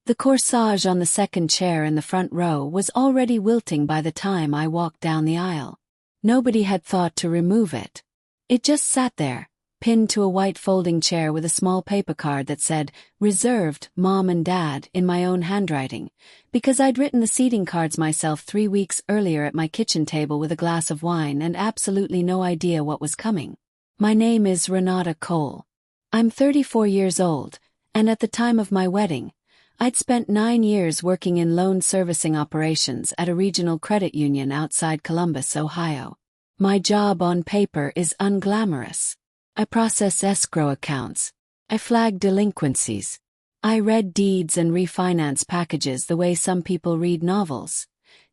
The corsage on the second chair in the front row was already wilting by the time I walked down the aisle. Nobody had thought to remove it. It just sat there, pinned to a white folding chair with a small paper card that said, "Reserved, Mom and Dad," in my own handwriting, because I'd written the seating cards myself 3 weeks earlier at my kitchen table with a glass of wine and absolutely no idea what was coming. My name is Renata Cole. I'm 34 years old, and at the time of my wedding, I'd spent 9 years working in loan servicing operations at a regional credit union outside Columbus, Ohio. My job on paper is unglamorous. I process escrow accounts. I flag delinquencies. I read deeds and refinance packages the way some people read novels.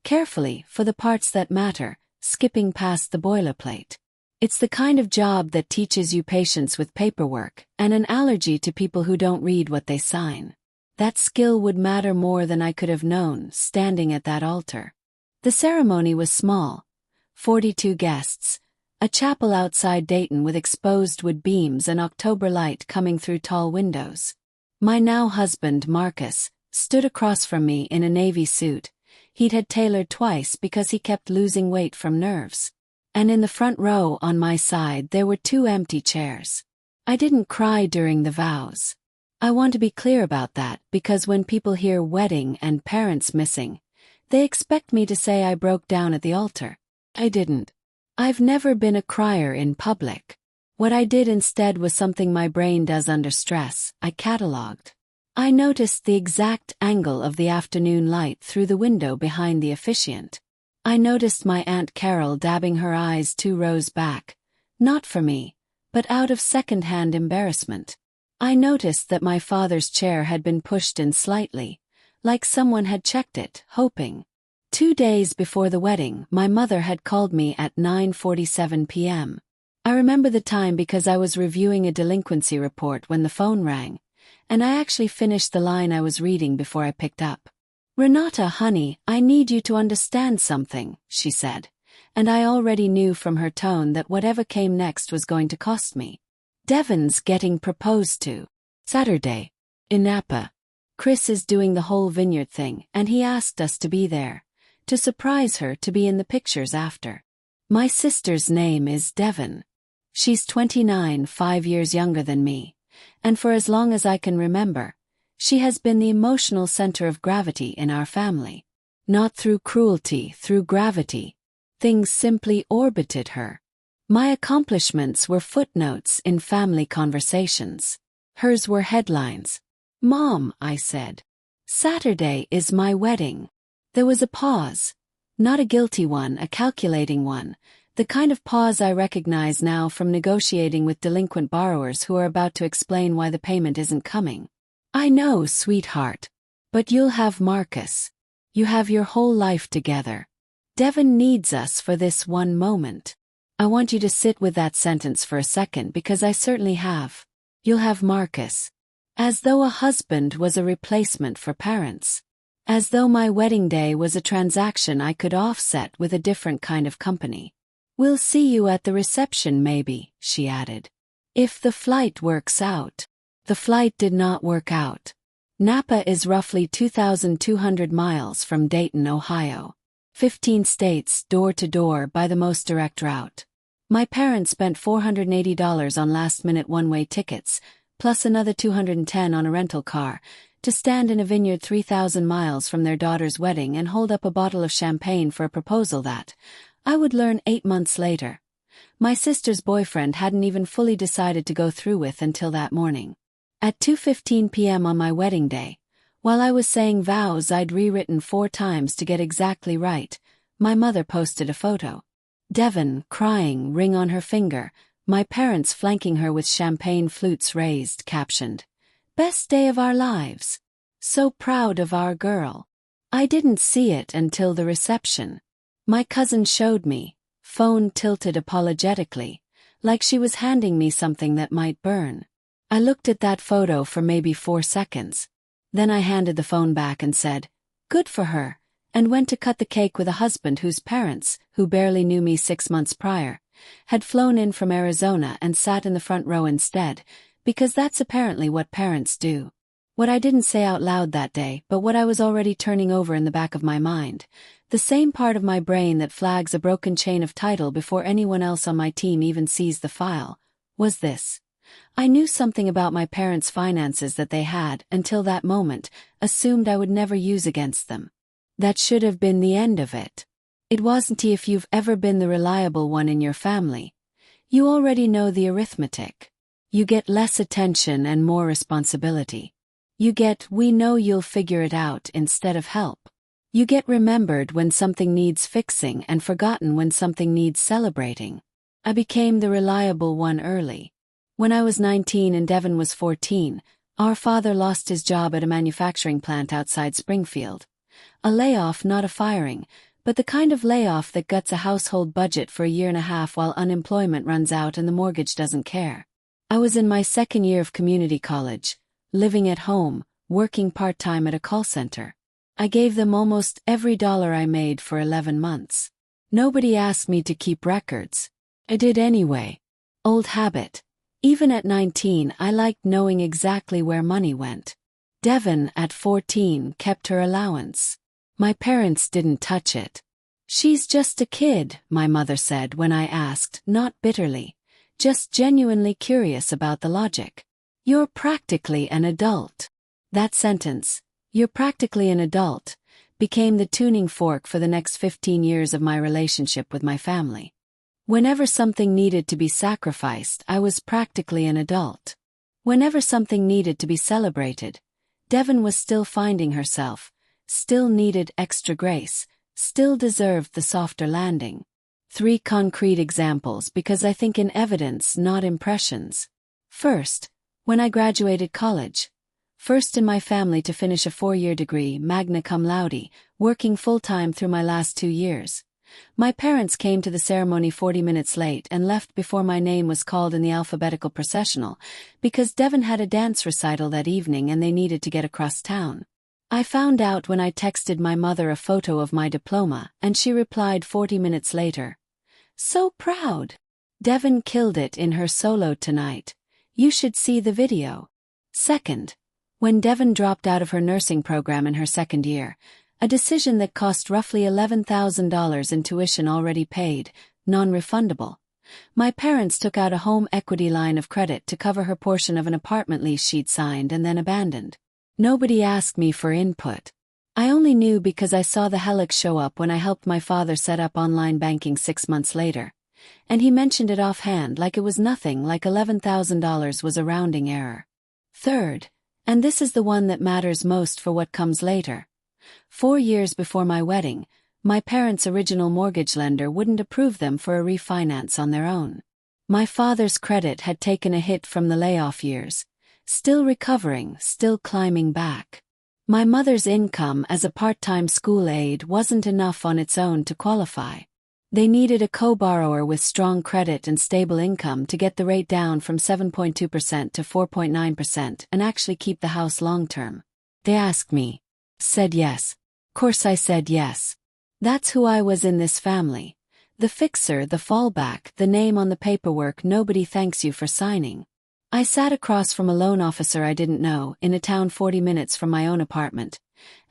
Carefully, for the parts that matter, skipping past the boilerplate. It's the kind of job that teaches you patience with paperwork and an allergy to people who don't read what they sign. That skill would matter more than I could have known standing at that altar. The ceremony was small. 42 guests. A chapel outside Dayton with exposed wood beams and October light coming through tall windows. My now husband, Marcus, stood across from me in a navy suit. He'd had tailored twice because he kept losing weight from nerves. And in the front row on my side there were 2 empty chairs. I didn't cry during the vows. I want to be clear about that because when people hear wedding and parents missing, they expect me to say I broke down at the altar. I didn't. I've never been a crier in public. What I did instead was something my brain does under stress. I cataloged. I noticed the exact angle of the afternoon light through the window behind the officiant. I noticed my Aunt Carol dabbing her eyes 2 rows back, not for me, but out of second-hand embarrassment. I noticed that my father's chair had been pushed in slightly, like someone had checked it, hoping. 2 days before the wedding, my mother had called me at 9:47 p.m. I remember the time because I was reviewing a delinquency report when the phone rang, and I actually finished the line I was reading before I picked up. "Renata, honey, I need you to understand something," she said, and I already knew from her tone that whatever came next was going to cost me. "Devon's getting proposed to. Saturday. In Napa. Chris is doing the whole vineyard thing, and he asked us to be there. To surprise her, to be in the pictures after. My sister's name is Devon. She's 29, 5 years younger than me, and for as long as I can remember, she has been the emotional center of gravity in our family. Not through cruelty, through gravity. Things simply orbited her. My accomplishments were footnotes in family conversations. Hers were headlines. "Mom," I said, "Saturday is my wedding." There was a pause. Not a guilty one, a calculating one. The kind of pause I recognize now from negotiating with delinquent borrowers who are about to explain why the payment isn't coming. "I know, sweetheart. But you'll have Marcus. You have your whole life together. Devon needs us for this one moment." I want you to sit with that sentence for a second because I certainly have. You'll have Marcus. As though a husband was a replacement for parents. As though my wedding day was a transaction I could offset with a different kind of company. "We'll see you at the reception maybe," she added. "If the flight works out." The flight did not work out. Napa is roughly 2,200 miles from Dayton, Ohio. 15 states, door to door, by the most direct route. My parents spent $480 on last-minute one-way tickets, plus another $210 on a rental car, to stand in a vineyard 3,000 miles from their daughter's wedding and hold up a bottle of champagne for a proposal that, I would learn 8 months later, my sister's boyfriend hadn't even fully decided to go through with until that morning. At 2:15 p.m. on my wedding day, while I was saying vows I'd rewritten 4 times to get exactly right, my mother posted a photo. Devon, crying, ring on her finger, my parents flanking her with champagne flutes raised, captioned, "Best day of our lives. So proud of our girl." I didn't see it until the reception. My cousin showed me, phone tilted apologetically, like she was handing me something that might burn. I looked at that photo for maybe 4 seconds. Then I handed the phone back and said, "Good for her," and went to cut the cake with a husband whose parents, who barely knew me 6 months prior, had flown in from Arizona and sat in the front row instead, because that's apparently what parents do. What I didn't say out loud that day, but what I was already turning over in the back of my mind, the same part of my brain that flags a broken chain of title before anyone else on my team even sees the file, was this. I knew something about my parents' finances that they had, until that moment, assumed I would never use against them. That should have been the end of it. It wasn't if you've ever been the reliable one in your family. You already know the arithmetic. You get less attention and more responsibility. You get, we know you'll figure it out instead of help. You get remembered when something needs fixing and forgotten when something needs celebrating. I became the reliable one early. When I was 19 and Devon was 14, our father lost his job at a manufacturing plant outside Springfield. A layoff, not a firing, but the kind of layoff that guts a household budget for a year and a half while unemployment runs out and the mortgage doesn't care. I was in my second year of community college, living at home, working part-time at a call center. I gave them almost every dollar I made for 11 months. Nobody asked me to keep records. I did anyway. Old habit. Even at 19, I liked knowing exactly where money went. Devon, at 14, kept her allowance. My parents didn't touch it. She's just a kid, my mother said when I asked, not bitterly, just genuinely curious about the logic. You're practically an adult. That sentence, you're practically an adult, became the tuning fork for the next 15 years of my relationship with my family. Whenever something needed to be sacrificed, I was practically an adult. Whenever something needed to be celebrated, Devon was still finding herself, still needed extra grace, still deserved the softer landing. 3 concrete examples because I think in evidence, not impressions. First, when I graduated college. First in my family to finish a 4-year degree, magna cum laude, working full-time through my last 2 years. My parents came to the ceremony 40 minutes late and left before my name was called in the alphabetical processional, because Devon had a dance recital that evening and they needed to get across town. I found out when I texted my mother a photo of my diploma, and she replied 40 minutes later. So proud. Devon killed it in her solo tonight. You should see the video. Second, when Devon dropped out of her nursing program in her second year, a decision that cost roughly $11,000 in tuition already paid, non-refundable. My parents took out a home equity line of credit to cover her portion of an apartment lease she'd signed and then abandoned. Nobody asked me for input. I only knew because I saw the helix show up when I helped my father set up online banking 6 months later. And he mentioned it offhand like it was nothing, like $11,000 was a rounding error. Third, and this is the one that matters most for what comes later. 4 years before my wedding, my parents' original mortgage lender wouldn't approve them for a refinance on their own. My father's credit had taken a hit from the layoff years, still recovering, still climbing back. My mother's income as a part-time school aide wasn't enough on its own to qualify. They needed a co-borrower with strong credit and stable income to get the rate down from 7.2% to 4.9% and actually keep the house long-term. They asked me. Said yes. Course I said yes. That's who I was in this family. The fixer, the fallback, the name on the paperwork nobody thanks you for signing. I sat across from a loan officer I didn't know, in a town 40 minutes from my own apartment,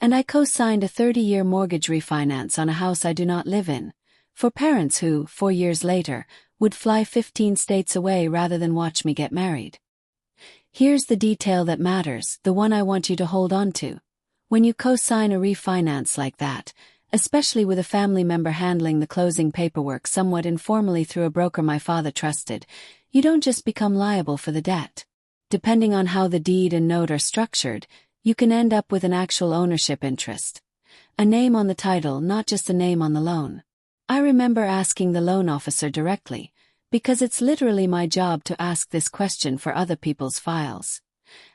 and I co-signed a 30-year mortgage refinance on a house I do not live in, for parents who, 4 years later, would fly 15 states away rather than watch me get married. Here's the detail that matters, the one I want you to hold on to. When you co-sign a refinance like that, especially with a family member handling the closing paperwork somewhat informally through a broker my father trusted, you don't just become liable for the debt. Depending on how the deed and note are structured, you can end up with an actual ownership interest. A name on the title, not just a name on the loan. I remember asking the loan officer directly, because it's literally my job to ask this question for other people's files.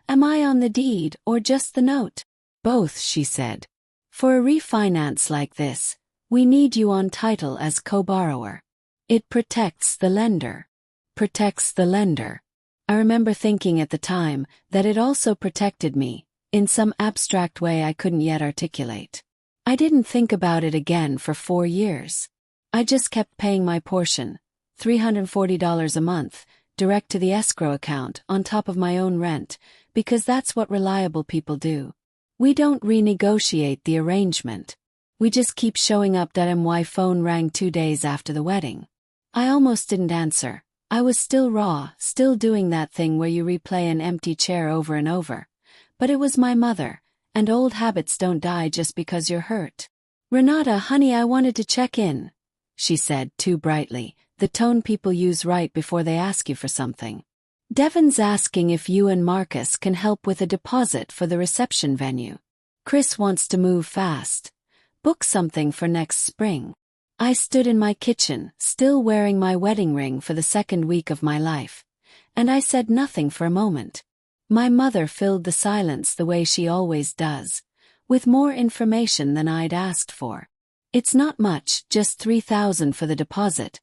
Am I on the deed or just the note? Both, she said. For a refinance like this, we need you on title as co-borrower. It protects the lender. Protects the lender. I remember thinking at the time that it also protected me, in some abstract way I couldn't yet articulate. I didn't think about it again for 4 years. I just kept paying my portion, $340 a month, direct to the escrow account on top of my own rent, because that's what reliable people do. We don't renegotiate the arrangement. We just keep showing up. My phone rang 2 days after the wedding. I almost didn't answer. I was still raw, still doing that thing where you replay an empty chair over and over. But it was my mother, and old habits don't die just because you're hurt. "Renata, honey, I wanted to check in," she said too brightly, the tone people use right before they ask you for something. "Devon's asking if you and Marcus can help with a deposit for the reception venue. Chris wants to move fast. Book something for next spring." I stood in my kitchen, still wearing my wedding ring for the second week of my life, and I said nothing for a moment. My mother filled the silence the way she always does, with more information than I'd asked for. "It's not much, just $3,000 for the deposit,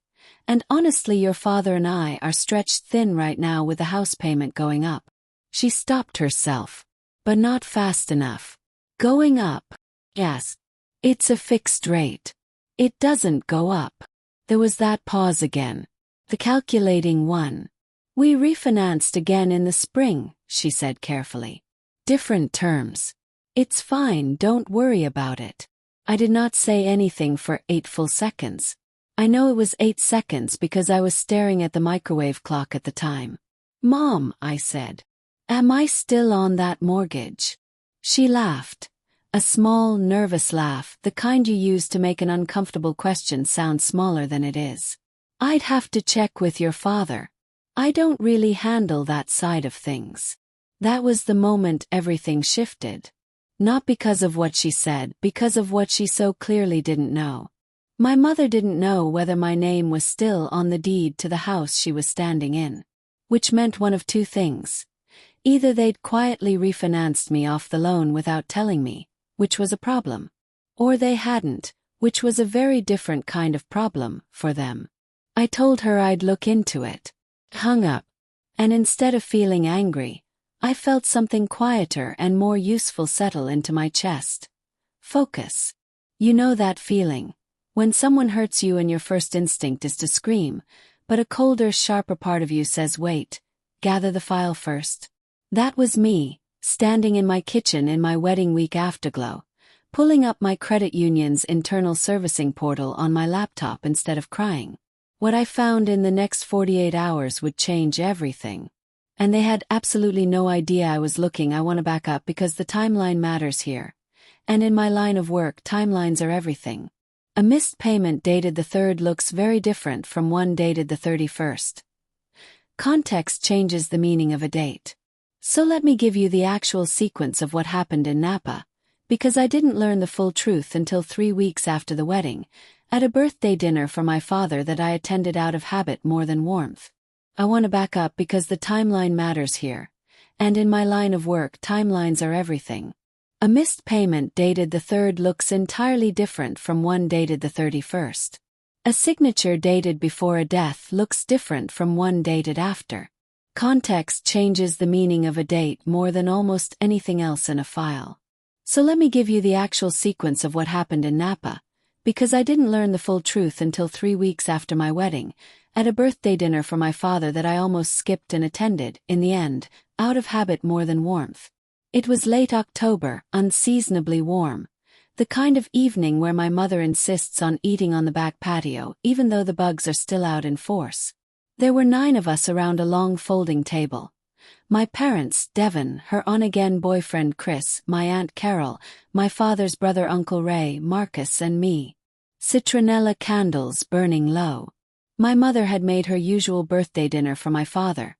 and honestly your father and I are stretched thin right now with the house payment going up." She stopped herself. "But not fast enough." "Going up?" "Yes. It's a fixed rate. It doesn't go up." There was that pause again. The calculating one. "We refinanced again in the spring," she said carefully. "Different terms. It's fine, don't worry about it." I did not say anything for 8 full seconds. I know it was 8 seconds because I was staring at the microwave clock at the time. "Mom," I said, "am I still on that mortgage?" She laughed. A small, nervous laugh, the kind you use to make an uncomfortable question sound smaller than it is. "I'd have to check with your father. I don't really handle that side of things." That was the moment everything shifted. Not because of what she said, because of what she so clearly didn't know. My mother didn't know whether my name was still on the deed to the house she was standing in. Which meant one of 2 things. Either they'd quietly refinanced me off the loan without telling me, which was a problem. Or they hadn't, which was a very different kind of problem for them. I told her I'd look into it. Hung up. And instead of feeling angry, I felt something quieter and more useful settle into my chest. Focus. You know that feeling. When someone hurts you and your first instinct is to scream, but a colder, sharper part of you says wait, gather the file first. That was me, standing in my kitchen in my wedding week afterglow, pulling up my credit union's internal servicing portal on my laptop instead of crying. What I found in the next 48 hours would change everything. And they had absolutely no idea I was looking. I want to back up because the timeline matters here. And in my line of work, timelines are everything. A missed payment dated the 3rd looks very different from one dated the 31st. Context changes the meaning of a date. So let me give you the actual sequence of what happened in Napa, because I didn't learn the full truth until 3 weeks after the wedding, at a birthday dinner for my father that I attended out of habit more than warmth. I want to back up because the timeline matters here, and in my line of work, timelines are everything. A missed payment dated the 3rd looks entirely different from one dated the 31st. A signature dated before a death looks different from one dated after. Context changes the meaning of a date more than almost anything else in a file. So let me give you the actual sequence of what happened in Napa, because I didn't learn the full truth until 3 weeks after my wedding, at a birthday dinner for my father that I almost skipped and attended, in the end, out of habit more than warmth. It was late October, unseasonably warm, the kind of evening where my mother insists on eating on the back patio even though the bugs are still out in force. There were 9 of us around a long folding table. My parents, Devon, her on-again boyfriend Chris, my Aunt Carol, my father's brother Uncle Ray, Marcus and me. Citronella candles burning low. My mother had made her usual birthday dinner for my father.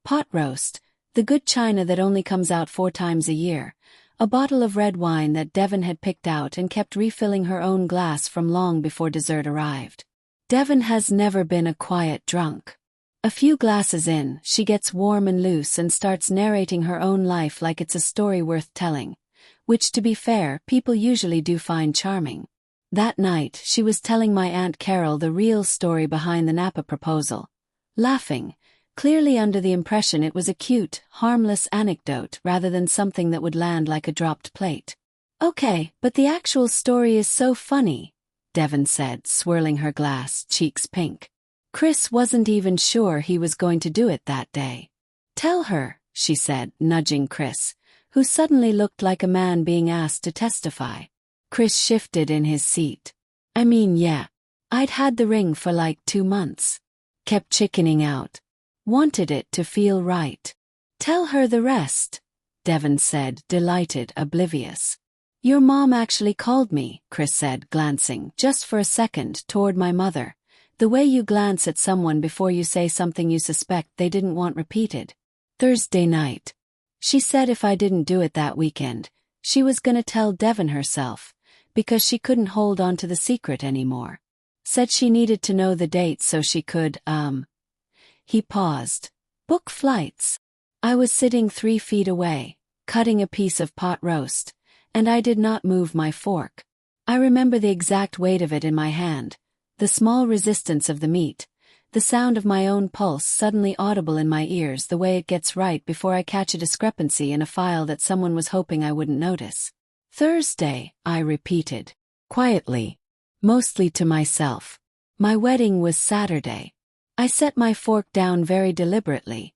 Pot roast, the good china that only comes out 4 times a year, a bottle of red wine that Devon had picked out and kept refilling her own glass from long before dessert arrived. Devon has never been a quiet drunk. A few glasses in, she gets warm and loose and starts narrating her own life like it's a story worth telling, which, to be fair, people usually do find charming. That night, she was telling my Aunt Carol the real story behind the Napa proposal, laughing, clearly under the impression it was a cute, harmless anecdote rather than something that would land like a dropped plate. "Okay, but the actual story is so funny," Devon said, swirling her glass, cheeks pink. Chris wasn't even sure he was going to do it that day. "Tell her," she said, nudging Chris, who suddenly looked like a man being asked to testify. Chris shifted in his seat. I mean, yeah. I'd had the ring for like 2 months. Kept chickening out. Wanted it to feel right. Tell her the rest, Devon said, delighted, oblivious. Your mom actually called me, Chris said, glancing, just for a second, toward my mother. The way you glance at someone before you say something you suspect they didn't want repeated. Thursday night. She said if I didn't do it that weekend, she was gonna tell Devon herself, because she couldn't hold on to the secret anymore. Said she needed to know the date so she could, He paused. Book flights. I was sitting 3 feet away, cutting a piece of pot roast, and I did not move my fork. I remember the exact weight of it in my hand, the small resistance of the meat, the sound of my own pulse suddenly audible in my ears the way it gets right before I catch a discrepancy in a file that someone was hoping I wouldn't notice. Thursday, I repeated, quietly, mostly to myself. My wedding was Saturday. I set my fork down very deliberately,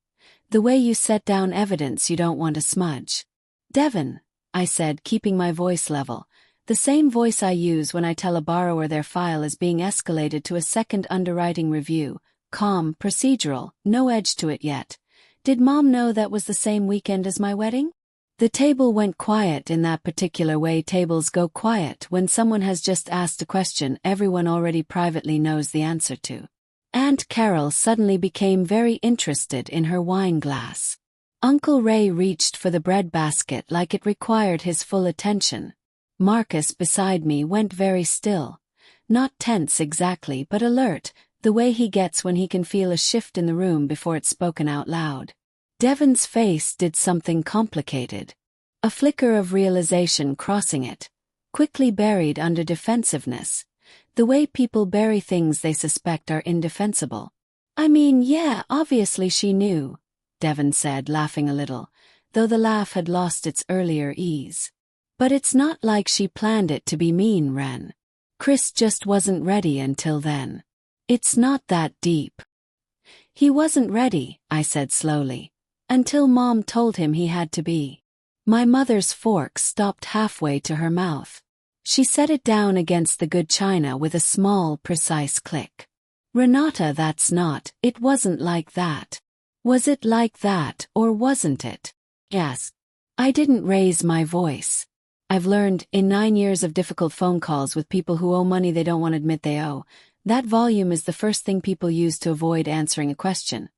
the way you set down evidence you don't want to smudge. Devon, I said, keeping my voice level, the same voice I use when I tell a borrower their file is being escalated to a second underwriting review, calm, procedural, no edge to it yet. Did Mom know that was the same weekend as my wedding? The table went quiet in that particular way tables go quiet when someone has just asked a question everyone already privately knows the answer to. Aunt Carol suddenly became very interested in her wine glass. Uncle Ray reached for the bread basket like it required his full attention. Marcus beside me went very still. Not tense exactly, but alert, the way he gets when he can feel a shift in the room before it's spoken out loud. Devon's face did something complicated. A flicker of realization crossing it, quickly buried under defensiveness. The way people bury things they suspect are indefensible. I mean, yeah, obviously she knew, Devon said, laughing a little, though the laugh had lost its earlier ease. But it's not like she planned it to be mean, Ren. Chris just wasn't ready until then. It's not that deep. He wasn't ready, I said slowly, until Mom told him he had to be. My mother's fork stopped halfway to her mouth. She set it down against the good china with a small, precise click. Renata, it wasn't like that. Was it like that, or wasn't it? Yes. I didn't raise my voice. I've learned, in 9 years of difficult phone calls with people who owe money they don't want to admit they owe, that volume is the first thing people use to avoid answering a question.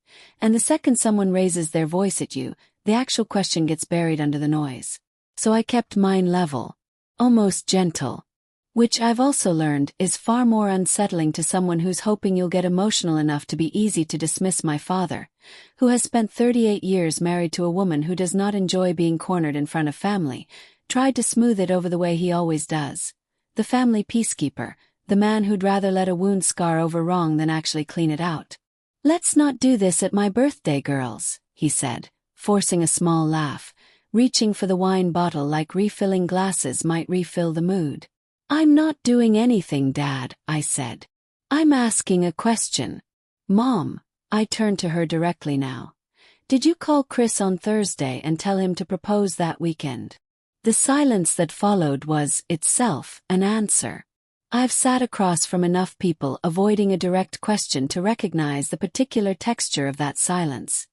And the second someone raises their voice at you, the actual question gets buried under the noise. So I kept mine level, almost gentle. Which I've also learned is far more unsettling to someone who's hoping you'll get emotional enough to be easy to dismiss. My father, who has spent 38 years married to a woman who does not enjoy being cornered in front of family, tried to smooth it over the way he always does. The family peacekeeper, the man who'd rather let a wound scar over wrong than actually clean it out. Let's not do this at my birthday, girls, he said, forcing a small laugh, reaching for the wine bottle like refilling glasses might refill the mood. I'm not doing anything, Dad, I said. I'm asking a question. Mom, I turned to her directly now. Did you call Chris on Thursday and tell him to propose that weekend? The silence that followed was, itself, an answer. I've sat across from enough people avoiding a direct question to recognize the particular texture of that silence.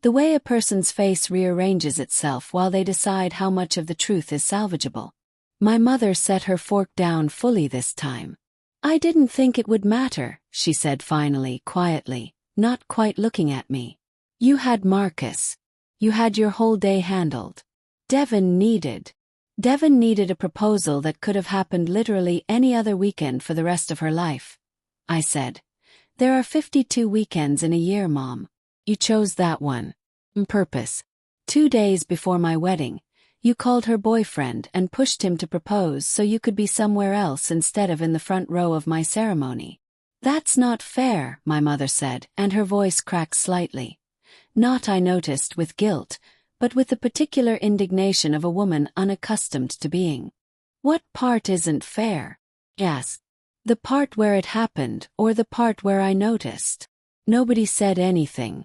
The way a person's face rearranges itself while they decide how much of the truth is salvageable. My mother set her fork down fully this time. I didn't think it would matter, she said finally, quietly, not quite looking at me. You had Marcus. You had your whole day handled. Devon needed a proposal that could have happened literally any other weekend for the rest of her life. I said. There are 52 weekends in a year, Mom. You chose that one. On purpose. 2 days before my wedding, you called her boyfriend and pushed him to propose so you could be somewhere else instead of in the front row of my ceremony. That's not fair, my mother said, and her voice cracked slightly. Not, I noticed, with guilt, but with the particular indignation of a woman unaccustomed to being. What part isn't fair? Yes. The part where it happened, or the part where I noticed? Nobody said anything.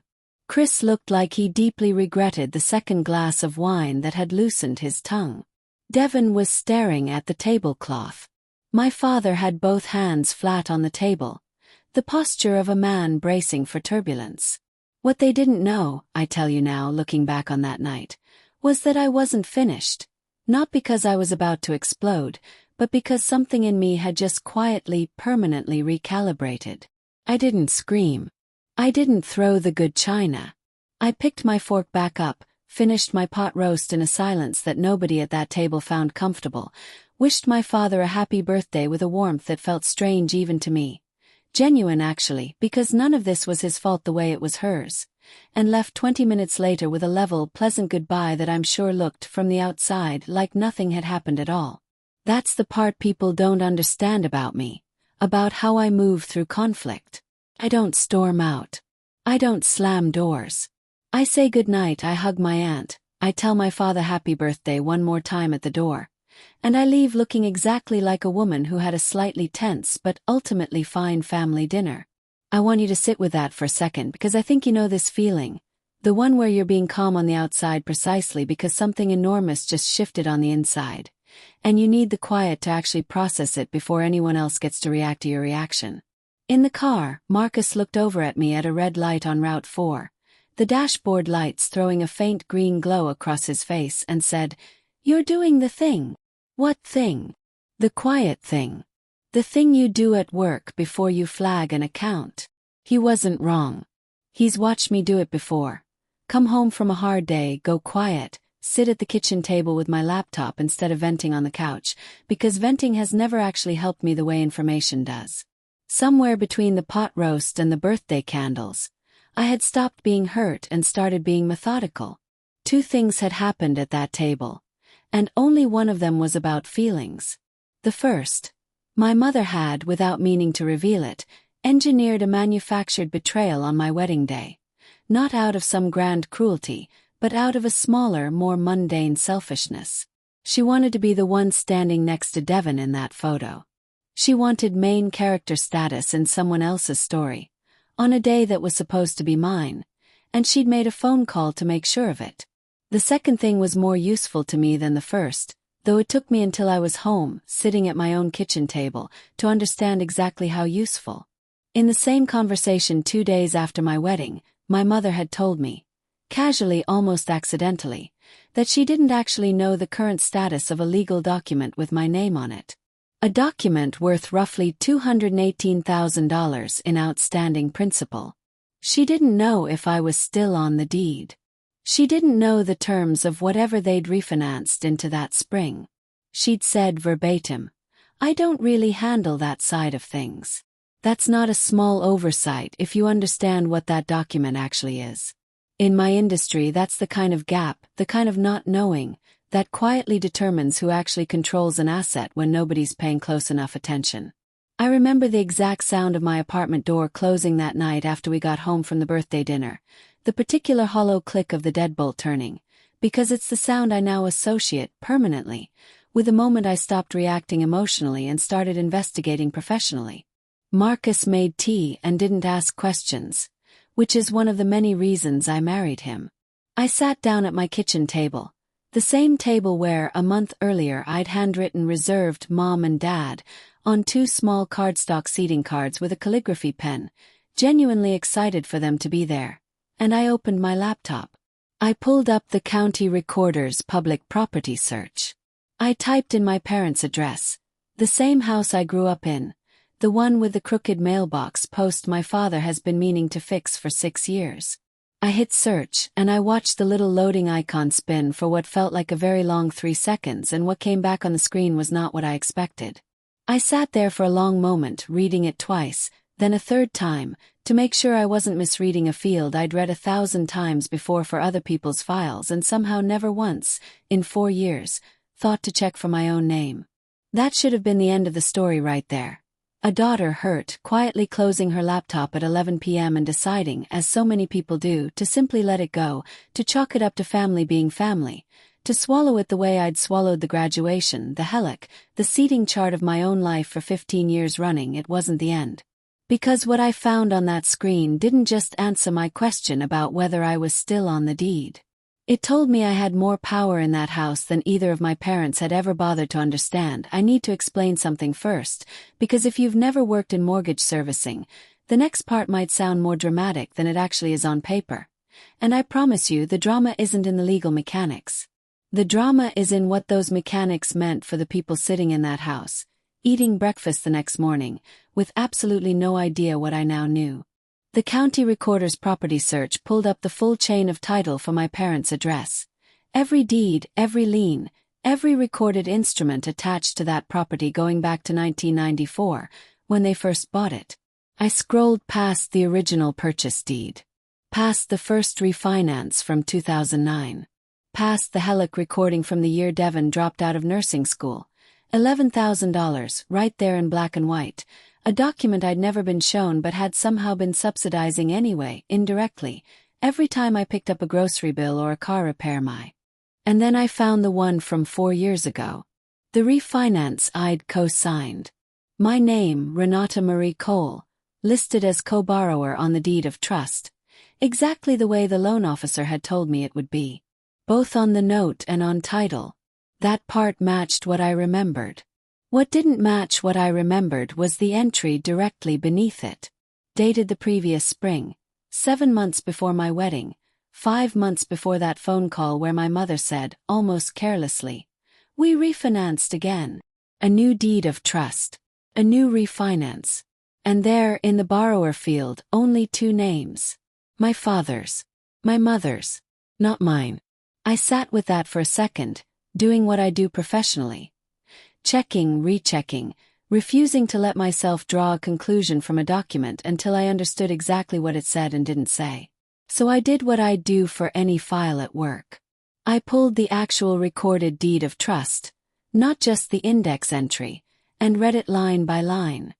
Chris looked like he deeply regretted the second glass of wine that had loosened his tongue. Devon was staring at the tablecloth. My father had both hands flat on the table, the posture of a man bracing for turbulence. What they didn't know, I tell you now looking back on that night, was that I wasn't finished. Not because I was about to explode, but because something in me had just quietly, permanently recalibrated. I didn't scream. I didn't throw the good china. I picked my fork back up, finished my pot roast in a silence that nobody at that table found comfortable, wished my father a happy birthday with a warmth that felt strange even to me. Genuine actually, because none of this was his fault the way it was hers, and left 20 minutes later with a level, pleasant goodbye that I'm sure looked, from the outside, like nothing had happened at all. That's the part people don't understand about me, about how I move through conflict. I don't storm out. I don't slam doors. I say goodnight, I hug my aunt, I tell my father happy birthday one more time at the door, and I leave looking exactly like a woman who had a slightly tense but ultimately fine family dinner. I want you to sit with that for a second because I think you know this feeling, the one where you're being calm on the outside precisely because something enormous just shifted on the inside, and you need the quiet to actually process it before anyone else gets to react to your reaction. In the car, Marcus looked over at me at a red light on Route 4, the dashboard lights throwing a faint green glow across his face, and said, "You're doing the thing." What thing? The quiet thing. The thing you do at work before you flag an account. He wasn't wrong. He's watched me do it before. Come home from a hard day, go quiet, sit at the kitchen table with my laptop instead of venting on the couch, because venting has never actually helped me the way information does. Somewhere between the pot roast and the birthday candles, I had stopped being hurt and started being methodical. Two things had happened at that table, and only one of them was about feelings. The first, my mother had, without meaning to reveal it, engineered a manufactured betrayal on my wedding day, not out of some grand cruelty, but out of a smaller, more mundane selfishness. She wanted to be the one standing next to Devon in that photo. She wanted main character status in someone else's story, on a day that was supposed to be mine, and she'd made a phone call to make sure of it. The second thing was more useful to me than the first, though it took me until I was home, sitting at my own kitchen table, to understand exactly how useful. In the same conversation 2 days after my wedding, my mother had told me, casually, almost accidentally, that she didn't actually know the current status of a legal document with my name on it. A document worth roughly $218,000 in outstanding principal. She didn't know if I was still on the deed. She didn't know the terms of whatever they'd refinanced into that spring. She'd said verbatim, "I don't really handle that side of things." That's not a small oversight if you understand what that document actually is. In my industry, that's the kind of gap, the kind of not knowing, that quietly determines who actually controls an asset when nobody's paying close enough attention. I remember the exact sound of my apartment door closing that night after we got home from the birthday dinner, the particular hollow click of the deadbolt turning, because it's the sound I now associate, permanently, with the moment I stopped reacting emotionally and started investigating professionally. Marcus made tea and didn't ask questions, which is one of the many reasons I married him. I sat down at my kitchen table, the same table where, a month earlier, I'd handwritten reserved Mom and Dad on 2 small cardstock seating cards with a calligraphy pen, genuinely excited for them to be there, and I opened my laptop. I pulled up the county recorder's public property search. I typed in my parents' address, the same house I grew up in, the one with the crooked mailbox post my father has been meaning to fix for 6 years. I hit search, and I watched the little loading icon spin for what felt like a very long 3 seconds, and what came back on the screen was not what I expected. I sat there for a long moment, reading it twice, then a third time, to make sure I wasn't misreading a field I'd read 1,000 times before for other people's files and somehow never once, in 4 years, thought to check for my own name. That should have been the end of the story right there. A daughter hurt, quietly closing her laptop at 11 p.m. and deciding, as so many people do, to simply let it go, to chalk it up to family being family, to swallow it the way I'd swallowed the graduation, the helic, the seating chart of my own life for 15 years running. It wasn't the end. Because what I found on that screen didn't just answer my question about whether I was still on the deed. It told me I had more power in that house than either of my parents had ever bothered to understand. I need to explain something first, because if you've never worked in mortgage servicing, the next part might sound more dramatic than it actually is on paper. And I promise you, the drama isn't in the legal mechanics. The drama is in what those mechanics meant for the people sitting in that house, eating breakfast the next morning, with absolutely no idea what I now knew. The county recorder's property search pulled up the full chain of title for my parents' address. Every deed, every lien, every recorded instrument attached to that property going back to 1994, when they first bought it. I scrolled past the original purchase deed. Past the first refinance from 2009. Past the HELOC recording from the year Devon dropped out of nursing school. $11,000, right there in black and white. A document I'd never been shown but had somehow been subsidizing anyway, indirectly, every time I picked up a grocery bill or a car repair. And then I found the one from 4 years ago. The refinance I'd co-signed. My name, Renata Marie Cole, listed as co-borrower on the deed of trust. Exactly the way the loan officer had told me it would be. Both on the note and on title. That part matched what I remembered. What didn't match what I remembered was the entry directly beneath it. Dated the previous spring, 7 months before my wedding, 5 months before that phone call where my mother said, almost carelessly, "We refinanced again." A new deed of trust. A new refinance. And there, in the borrower field, only 2 names. My father's. My mother's. Not mine. I sat with that for a second, doing what I do professionally. Checking, rechecking, refusing to let myself draw a conclusion from a document until I understood exactly what it said and didn't say. So I did what I'd do for any file at work. I pulled the actual recorded deed of trust, not just the index entry, and read it line by line.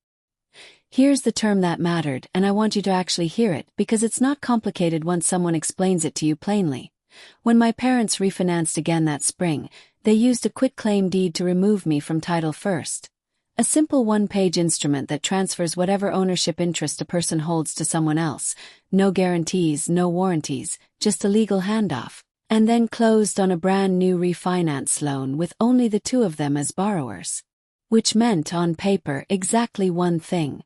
Here's the term that mattered, and I want you to actually hear it because it's not complicated once someone explains it to you plainly. When my parents refinanced again that spring, they used a quitclaim deed to remove me from title first. A simple 1-page instrument that transfers whatever ownership interest a person holds to someone else. No guarantees, no warranties, just a legal handoff. And then closed on a brand new refinance loan with only the 2 of them as borrowers. Which meant on paper exactly one thing.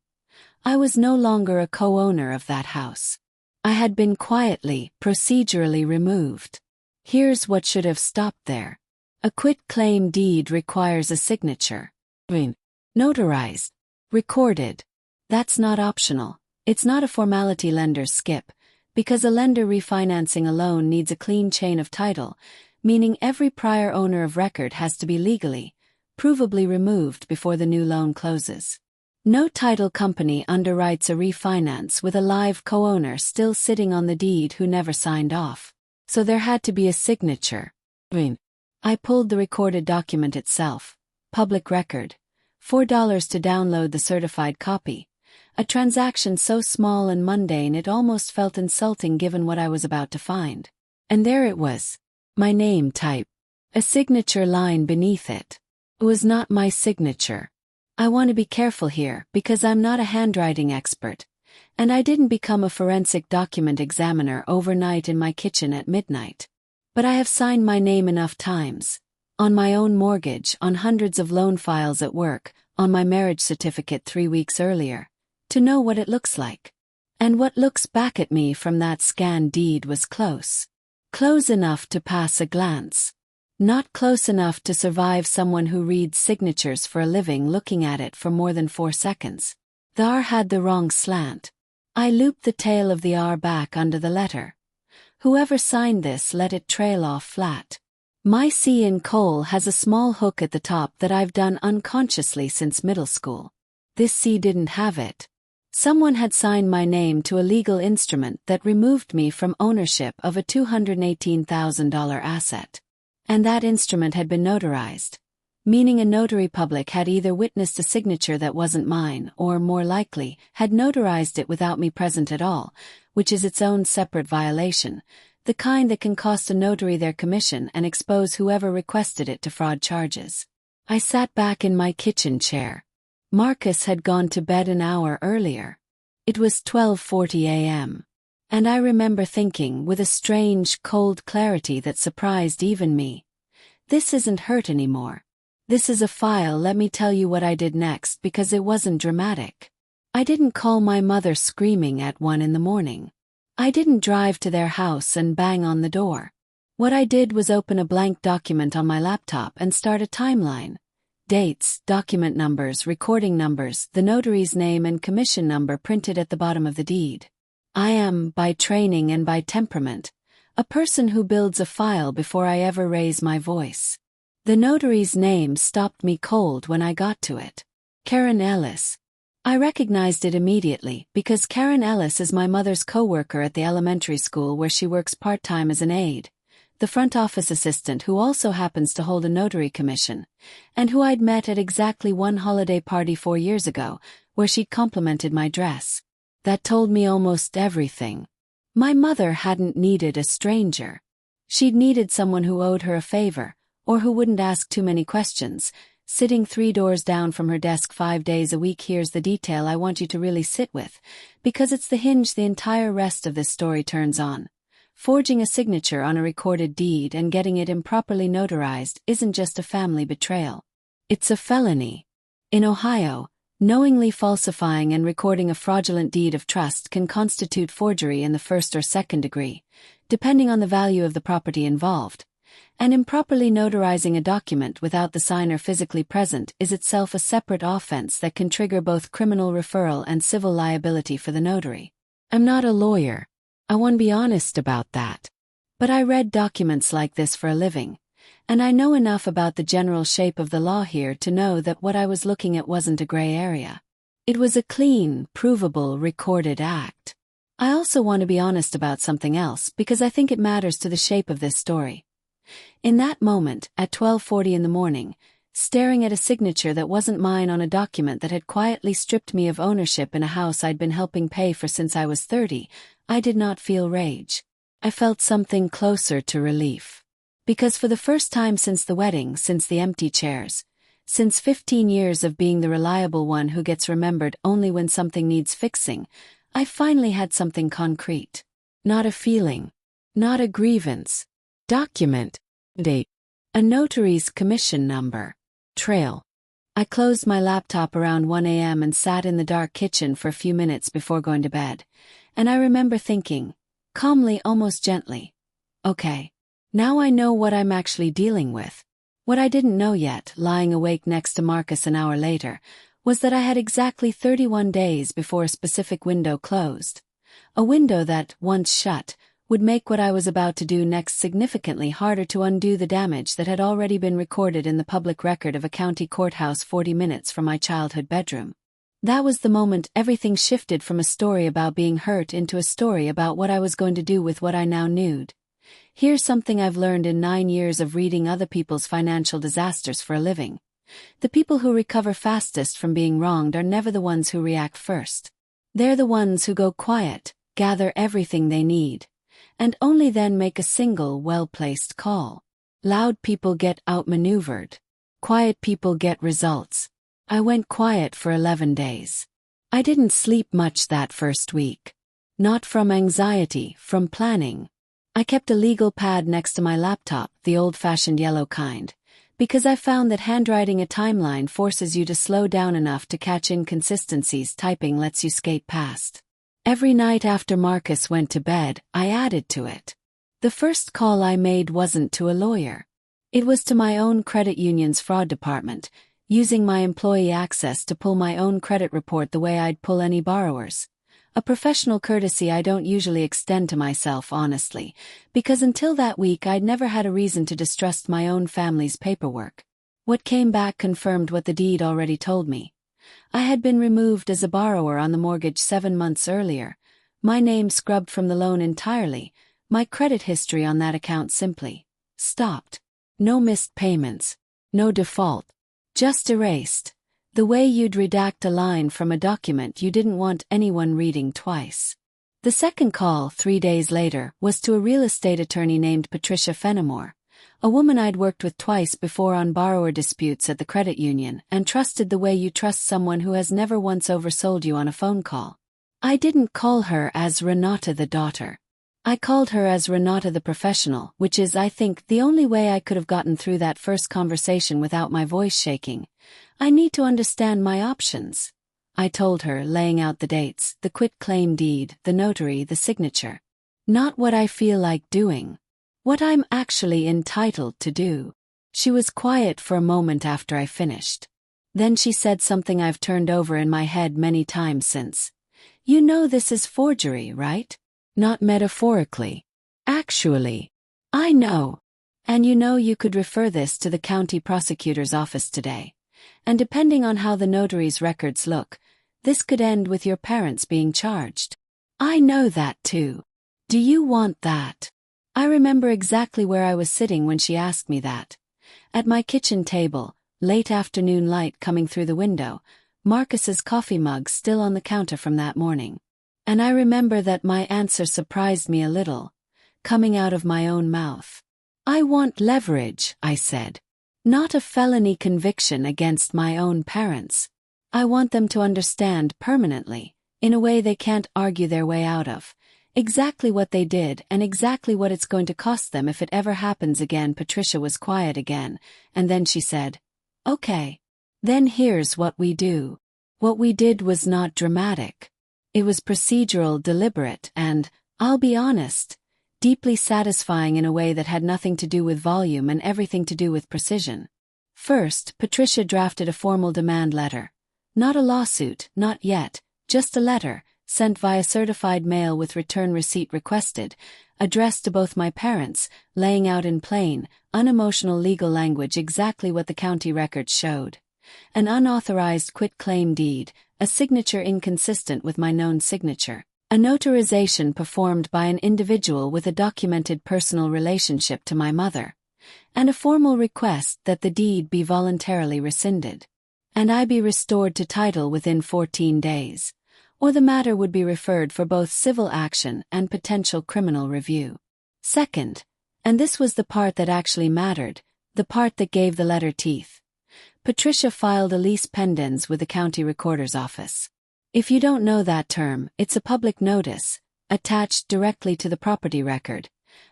I was no longer a co-owner of that house. I had been quietly, procedurally removed. Here's what should have stopped there. A quitclaim deed requires a signature. Notarized. Recorded. That's not optional. It's not a formality lenders skip, because a lender refinancing a loan needs a clean chain of title, meaning every prior owner of record has to be legally, provably removed before the new loan closes. No title company underwrites a refinance with a live co-owner still sitting on the deed who never signed off. So there had to be a signature. I pulled the recorded document itself. Public record. $4 to download the certified copy. A transaction so small and mundane it almost felt insulting given what I was about to find. And there it was. My name type. A signature line beneath it. It was not my signature. I want to be careful here because I'm not a handwriting expert, and I didn't become a forensic document examiner overnight in my kitchen at midnight. But I have signed my name enough times. On my own mortgage, on hundreds of loan files at work, on my marriage certificate 3 weeks earlier, to know what it looks like. And what looks back at me from that scanned deed was close. Close enough to pass a glance. Not close enough to survive someone who reads signatures for a living looking at it for more than 4 seconds. The R had the wrong slant. I looped the tail of the R back under the letter. Whoever signed this let it trail off flat. My C in Cole has a small hook at the top that I've done unconsciously since middle school. This C didn't have it. Someone had signed my name to a legal instrument that removed me from ownership of a $218,000 asset. And that instrument had been notarized, meaning a notary public had either witnessed a signature that wasn't mine or, more likely, had notarized it without me present at all, which is its own separate violation, the kind that can cost a notary their commission and expose whoever requested it to fraud charges. I sat back in my kitchen chair. Marcus had gone to bed an hour earlier. It was 12:40 a.m. And I remember thinking with a strange, cold clarity that surprised even me. This isn't hurt anymore. This is a file. Let me tell you what I did next, because it wasn't dramatic. I didn't call my mother screaming at 1 in the morning. I didn't drive to their house and bang on the door. What I did was open a blank document on my laptop and start a timeline. Dates, document numbers, recording numbers, the notary's name and commission number printed at the bottom of the deed. I am, by training and by temperament, a person who builds a file before I ever raise my voice. The notary's name stopped me cold when I got to it. Karen Ellis. I recognized it immediately because Karen Ellis is my mother's co-worker at the elementary school where she works part-time as an aide, the front office assistant who also happens to hold a notary commission, and who I'd met at exactly one holiday party 4 years ago, where she'd complimented my dress. That told me almost everything. My mother hadn't needed a stranger. She'd needed someone who owed her a favor, or who wouldn't ask too many questions. Sitting 3 doors down from her desk 5 days a week. Here's the detail I want you to really sit with, because it's the hinge the entire rest of this story turns on. Forging a signature on a recorded deed and getting it improperly notarized isn't just a family betrayal. It's a felony. In Ohio, knowingly falsifying and recording a fraudulent deed of trust can constitute forgery in the first or second degree, depending on the value of the property involved. And improperly notarizing a document without the signer physically present is itself a separate offense that can trigger both criminal referral and civil liability for the notary. I'm not a lawyer. I want to be honest about that. But I read documents like this for a living, and I know enough about the general shape of the law here to know that what I was looking at wasn't a gray area. It was a clean, provable, recorded act. I also want to be honest about something else because I think it matters to the shape of this story. In that moment, at 12:40 in the morning, staring at a signature that wasn't mine on a document that had quietly stripped me of ownership in a house I'd been helping pay for since I was 30, I did not feel rage. I felt something closer to relief. Because for the first time since the wedding, since the empty chairs, since 15 years of being the reliable one who gets remembered only when something needs fixing, I finally had something concrete. Not a feeling. Not a grievance. Document. Date. A notary's commission number. Trail. I closed my laptop around 1 a.m. and sat in the dark kitchen for a few minutes before going to bed, and I remember thinking, calmly, almost gently, okay, now I know what I'm actually dealing with. What I didn't know yet, lying awake next to Marcus an hour later, was that I had exactly 31 days before a specific window closed. A window that, once shut, would make what I was about to do next significantly harder to undo the damage that had already been recorded in the public record of a county courthouse 40 minutes from my childhood bedroom. That was the moment everything shifted from a story about being hurt into a story about what I was going to do with what I now knew. Here's something I've learned in 9 years of reading other people's financial disasters for a living. The people who recover fastest from being wronged are never the ones who react first. They're the ones who go quiet, gather everything they need, and only then make a single well-placed call. Loud people get outmaneuvered. Quiet people get results. I went quiet for 11 days. I didn't sleep much that first week. Not from anxiety, from planning. I kept a legal pad next to my laptop, the old-fashioned yellow kind, because I found that handwriting a timeline forces you to slow down enough to catch inconsistencies typing lets you skate past. Every night after Marcus went to bed, I added to it. The first call I made wasn't to a lawyer. It was to my own credit union's fraud department, using my employee access to pull my own credit report the way I'd pull any borrower's. A professional courtesy I don't usually extend to myself, honestly, because until that week I'd never had a reason to distrust my own family's paperwork. What came back confirmed what the deed already told me. I had been removed as a borrower on the mortgage 7 months earlier, my name scrubbed from the loan entirely, my credit history on that account simply stopped. No missed payments, no default, just erased, the way you'd redact a line from a document you didn't want anyone reading twice. The second call, 3 days later, was to a real estate attorney named Patricia Fenimore, a woman I'd worked with twice before on borrower disputes at the credit union and trusted the way you trust someone who has never once oversold you on a phone call. I didn't call her as Renata the daughter. I called her as Renata the professional, which is, I think, the only way I could have gotten through that first conversation without my voice shaking. I need to understand my options. I told her, laying out the dates, the quitclaim deed, the notary, the signature. Not what I feel like doing. What I'm actually entitled to do. She was quiet for a moment after I finished. Then she said something I've turned over in my head many times since. You know this is forgery, right? Not metaphorically. Actually. I know. And you know you could refer this to the county prosecutor's office today. And depending on how the notary's records look, this could end with your parents being charged. I know that too. Do you want that? I remember exactly where I was sitting when she asked me that. At my kitchen table, late afternoon light coming through the window, Marcus's coffee mug still on the counter from that morning. And I remember that my answer surprised me a little, coming out of my own mouth. I want leverage, I said. Not a felony conviction against my own parents. I want them to understand permanently, in a way they can't argue their way out of, exactly what they did and exactly what it's going to cost them if it ever happens again. Patricia was quiet again, and then she said, Okay. Then here's what we do. What we did was not dramatic. It was procedural, deliberate, and, I'll be honest, deeply satisfying in a way that had nothing to do with volume and everything to do with precision. First, Patricia drafted a formal demand letter. Not a lawsuit, not yet, just a letter, sent via certified mail with return receipt requested, addressed to both my parents, laying out in plain, unemotional legal language exactly what the county records showed. An unauthorized quitclaim deed, a signature inconsistent with my known signature, a notarization performed by an individual with a documented personal relationship to my mother, and a formal request that the deed be voluntarily rescinded, and I be restored to title within 14 days, or the matter would be referred for both civil action and potential criminal review. Second, and this was the part that actually mattered, the part that gave the letter teeth. Patricia filed a lease pendens with the county recorder's office. If you don't know that term, it's a public notice, attached directly to the property record,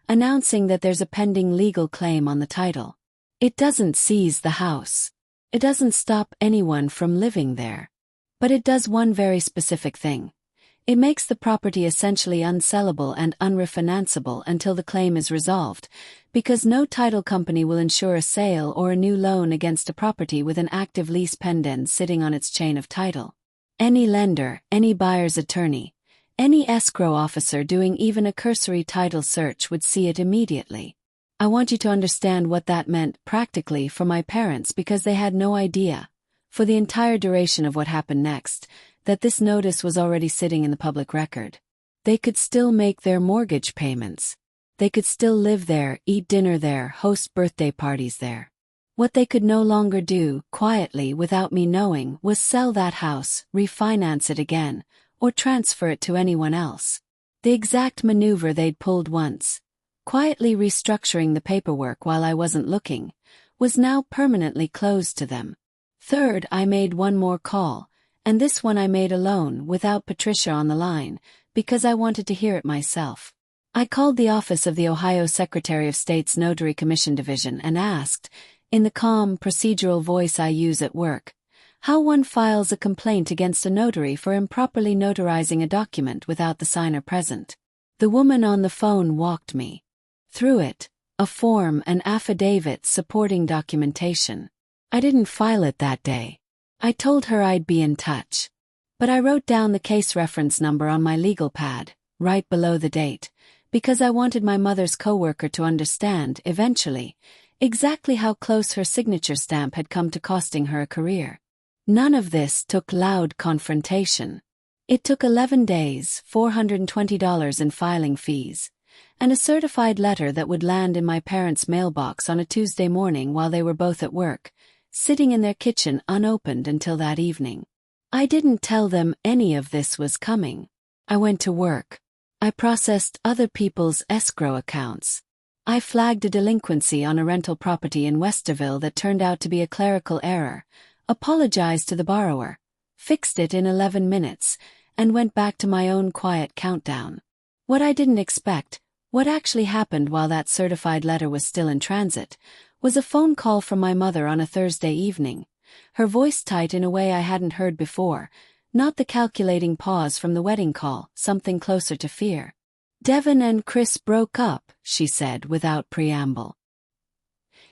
announcing that there's a pending legal claim on the title. It doesn't seize the house. It doesn't stop anyone from living there. But it does one very specific thing. It makes the property essentially unsellable and unrefinanceable until the claim is resolved, because no title company will insure a sale or a new loan against a property with an active lease pendens sitting on its chain of title. Any lender, any buyer's attorney, any escrow officer doing even a cursory title search would see it immediately. I want you to understand what that meant practically for my parents, because they had no idea, for the entire duration of what happened next, that this notice was already sitting in the public record. They could still make their mortgage payments. They could still live there, eat dinner there, host birthday parties there. What they could no longer do, quietly without me knowing, was sell that house, refinance it again, or transfer it to anyone else. The exact maneuver they'd pulled once, quietly restructuring the paperwork while I wasn't looking, was now permanently closed to them. Third, I made one more call, and this one I made alone without Patricia on the line, because I wanted to hear it myself. I called the office of the Ohio Secretary of State's Notary Commission Division and asked, in the calm, procedural voice I use at work, how one files a complaint against a notary for improperly notarizing a document without the signer present. The woman on the phone walked me through it, a form, an affidavit supporting documentation. I didn't file it that day. I told her I'd be in touch. But I wrote down the case reference number on my legal pad, right below the date, because I wanted my mother's coworker to understand, eventually, exactly how close her signature stamp had come to costing her a career. None of this took loud confrontation. It took 11 days, $420 in filing fees, and a certified letter that would land in my parents' mailbox on a Tuesday morning while they were both at work, sitting in their kitchen unopened until that evening. I didn't tell them any of this was coming. I went to work. I processed other people's escrow accounts. I flagged a delinquency on a rental property in Westerville that turned out to be a clerical error, apologized to the borrower, fixed it in 11 minutes, and went back to my own quiet countdown. What I didn't expect, what actually happened while that certified letter was still in transit, was a phone call from my mother on a Thursday evening, her voice tight in a way I hadn't heard before, not the calculating pause from the wedding call, something closer to fear. "Devon and Chris broke up," she said without preamble.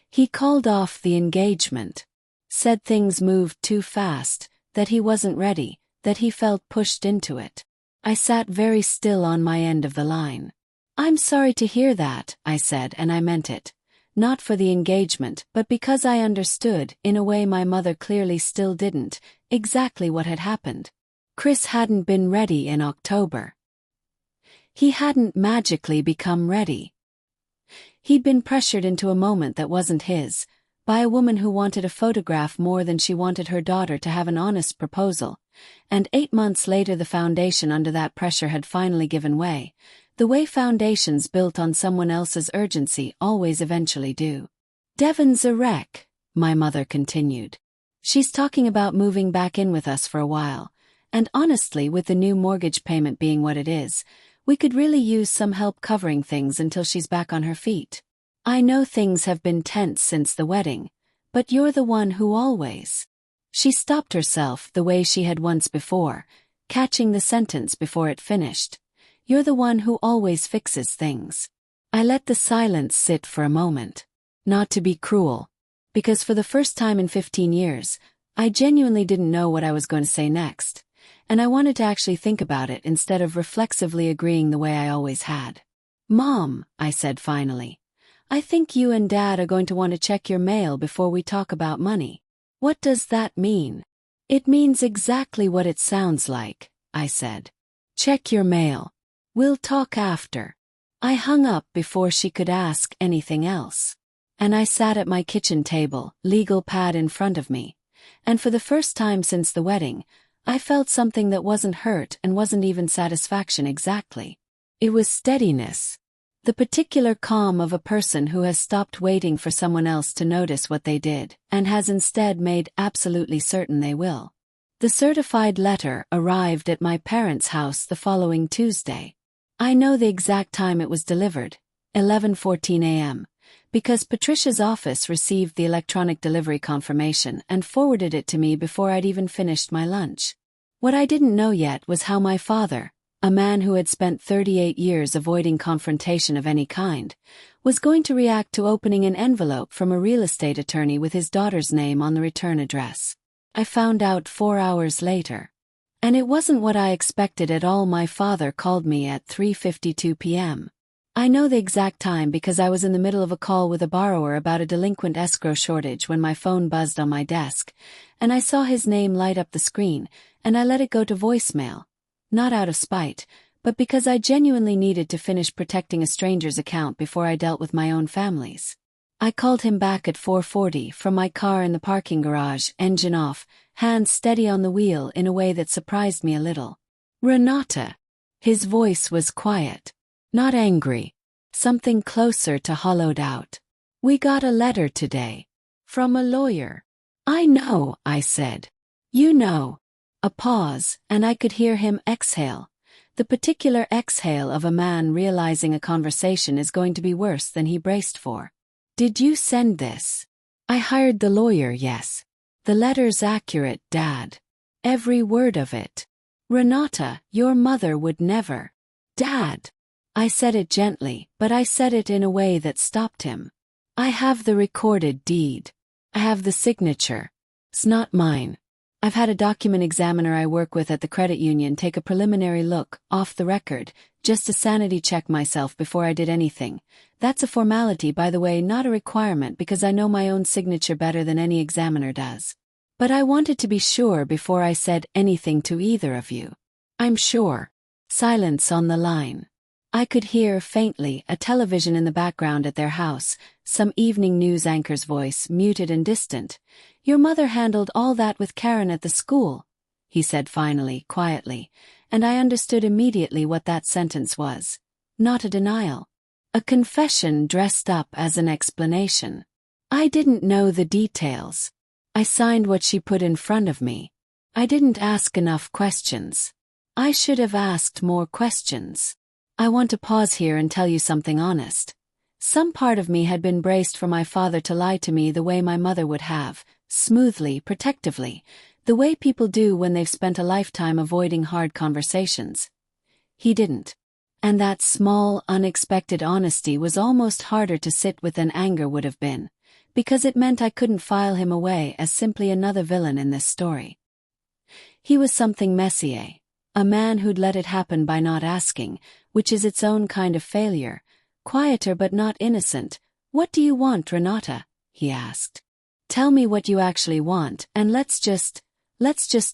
"He called off the engagement. Said things moved too fast, that he wasn't ready, that he felt pushed into it." I sat very still on my end of the line. "I'm sorry to hear that," I said, and I meant it. Not for the engagement, but because I understood, in a way my mother clearly still didn't, exactly what had happened. Chris hadn't been ready in October. He hadn't magically become ready. He'd been pressured into a moment that wasn't his, by a woman who wanted a photograph more than she wanted her daughter to have an honest proposal, and 8 months later the foundation under that pressure had finally given way, the way foundations built on someone else's urgency always eventually do. "Devon's a wreck," my mother continued. "She's talking about moving back in with us for a while, and honestly, with the new mortgage payment being what it is, we could really use some help covering things until she's back on her feet. I know things have been tense since the wedding, but you're the one who always—" She stopped herself the way she had once before, catching the sentence before it finished. "You're the one who always fixes things." I let the silence sit for a moment. Not to be cruel, because for the first time in 15 years, I genuinely didn't know what I was going to say next, and I wanted to actually think about it instead of reflexively agreeing the way I always had. "Mom," I said finally, "I think you and Dad are going to want to check your mail before we talk about money." "What does that mean?" "It means exactly what it sounds like," I said. "Check your mail. We'll talk after." I hung up before she could ask anything else. And I sat at my kitchen table, legal pad in front of me. And for the first time since the wedding, I felt something that wasn't hurt and wasn't even satisfaction exactly. It was steadiness. The particular calm of a person who has stopped waiting for someone else to notice what they did, and has instead made absolutely certain they will. The certified letter arrived at my parents' house the following Tuesday. I know the exact time it was delivered, 11:14 a.m., because Patricia's office received the electronic delivery confirmation and forwarded it to me before I'd even finished my lunch. What I didn't know yet was how my father, a man who had spent 38 years avoiding confrontation of any kind, was going to react to opening an envelope from a real estate attorney with his daughter's name on the return address. I found out 4 hours later. And it wasn't what I expected at all. My father called me at 3:52 p.m. I know the exact time because I was in the middle of a call with a borrower about a delinquent escrow shortage when my phone buzzed on my desk, and I saw his name light up the screen, and I let it go to voicemail. Not out of spite, but because I genuinely needed to finish protecting a stranger's account before I dealt with my own family's. I called him back at 4:40 from my car in the parking garage, engine off, hands steady on the wheel in a way that surprised me a little. "Renata." His voice was quiet. Not angry. Something closer to hollowed out. "We got a letter today. From a lawyer." "I know," I said. "You know." A pause, and I could hear him exhale. The particular exhale of a man realizing a conversation is going to be worse than he braced for. "Did you send this?" "I hired the lawyer, yes." "The letter's accurate, Dad. Every word of it." "Renata, your mother would never." "Dad." I said it gently, but I said it in a way that stopped him. "I have the recorded deed. I have the signature. It's not mine. I've had a document examiner I work with at the credit union take a preliminary look, off the record, just to sanity check myself before I did anything. That's a formality, by the way, not a requirement, because I know my own signature better than any examiner does. But I wanted to be sure before I said anything to either of you." "I'm sure." Silence on the line. I could hear, faintly, a television in the background at their house, some evening news anchor's voice, muted and distant. "Your mother handled all that with Karen at the school," he said finally, quietly, and I understood immediately what that sentence was. Not a denial. A confession dressed up as an explanation. I didn't know the details. I signed what she put in front of me. I didn't ask enough questions. I should have asked more questions. I want to pause here and tell you something honest. Some part of me had been braced for my father to lie to me the way my mother would have, smoothly, protectively, the way people do when they've spent a lifetime avoiding hard conversations. He didn't. And that small, unexpected honesty was almost harder to sit with than anger would have been, because it meant I couldn't file him away as simply another villain in this story. He was something messier, a man who'd let it happen by not asking, which is its own kind of failure, quieter but not innocent. "What do you want, Renata?" he asked. "Tell me what you actually want, and let's just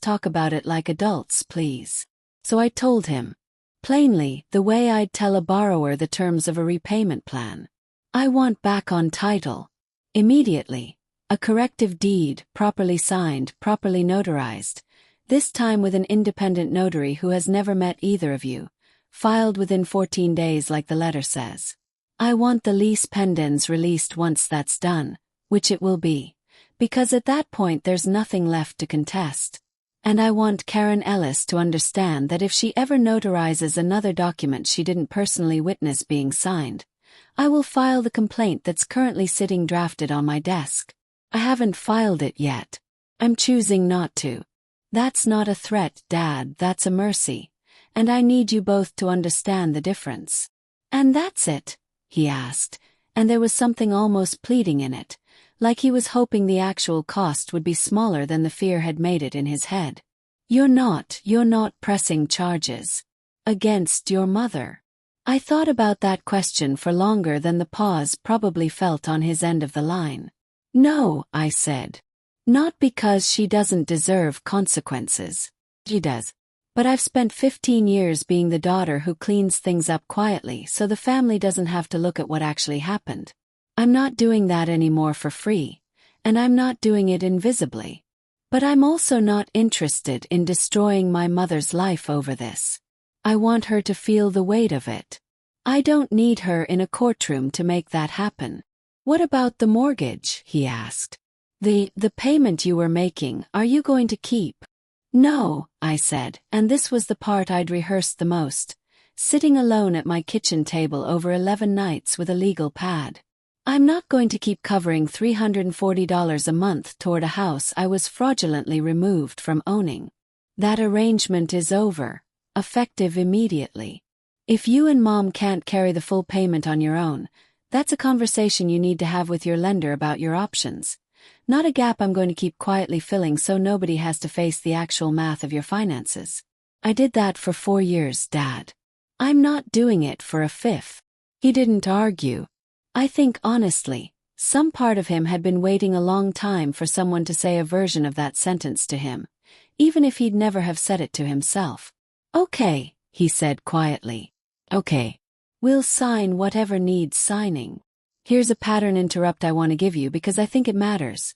talk about it like adults, please." So I told him. Plainly, the way I'd tell a borrower the terms of a repayment plan. "I want back on title. Immediately. A corrective deed, properly signed, properly notarized. This time with an independent notary who has never met either of you. Filed within 14 days like the letter says. I want the lease pendens released once that's done, which it will be. Because at that point there's nothing left to contest. And I want Karen Ellis to understand that if she ever notarizes another document she didn't personally witness being signed, I will file the complaint that's currently sitting drafted on my desk. I haven't filed it yet. I'm choosing not to. That's not a threat, Dad, that's a mercy. And I need you both to understand the difference." "And that's it?" he asked, and there was something almost pleading in it, like he was hoping the actual cost would be smaller than the fear had made it in his head. You're not pressing charges against your mother?" I thought about that question for longer than the pause probably felt on his end of the line. "No," I said. "Not because she doesn't deserve consequences. She does. But I've spent 15 years being the daughter who cleans things up quietly so the family doesn't have to look at what actually happened. I'm not doing that anymore for free, and I'm not doing it invisibly. But I'm also not interested in destroying my mother's life over this. I want her to feel the weight of it. I don't need her in a courtroom to make that happen." "What about the mortgage?" he asked. The payment you were making, are you going to keep?" "No," I said, and this was the part I'd rehearsed the most, sitting alone at my kitchen table over 11 nights with a legal pad. "I'm not going to keep covering $340 a month toward a house I was fraudulently removed from owning. That arrangement is over, effective immediately. If you and Mom can't carry the full payment on your own, that's a conversation you need to have with your lender about your options. Not a gap I'm going to keep quietly filling so nobody has to face the actual math of your finances. I did that for 4 years, Dad. I'm not doing it for a fifth." He didn't argue. I think honestly, some part of him had been waiting a long time for someone to say a version of that sentence to him, even if he'd never have said it to himself. "Okay," he said quietly. "Okay. We'll sign whatever needs signing. Here's a pattern interrupt I want to give you because I think it matters.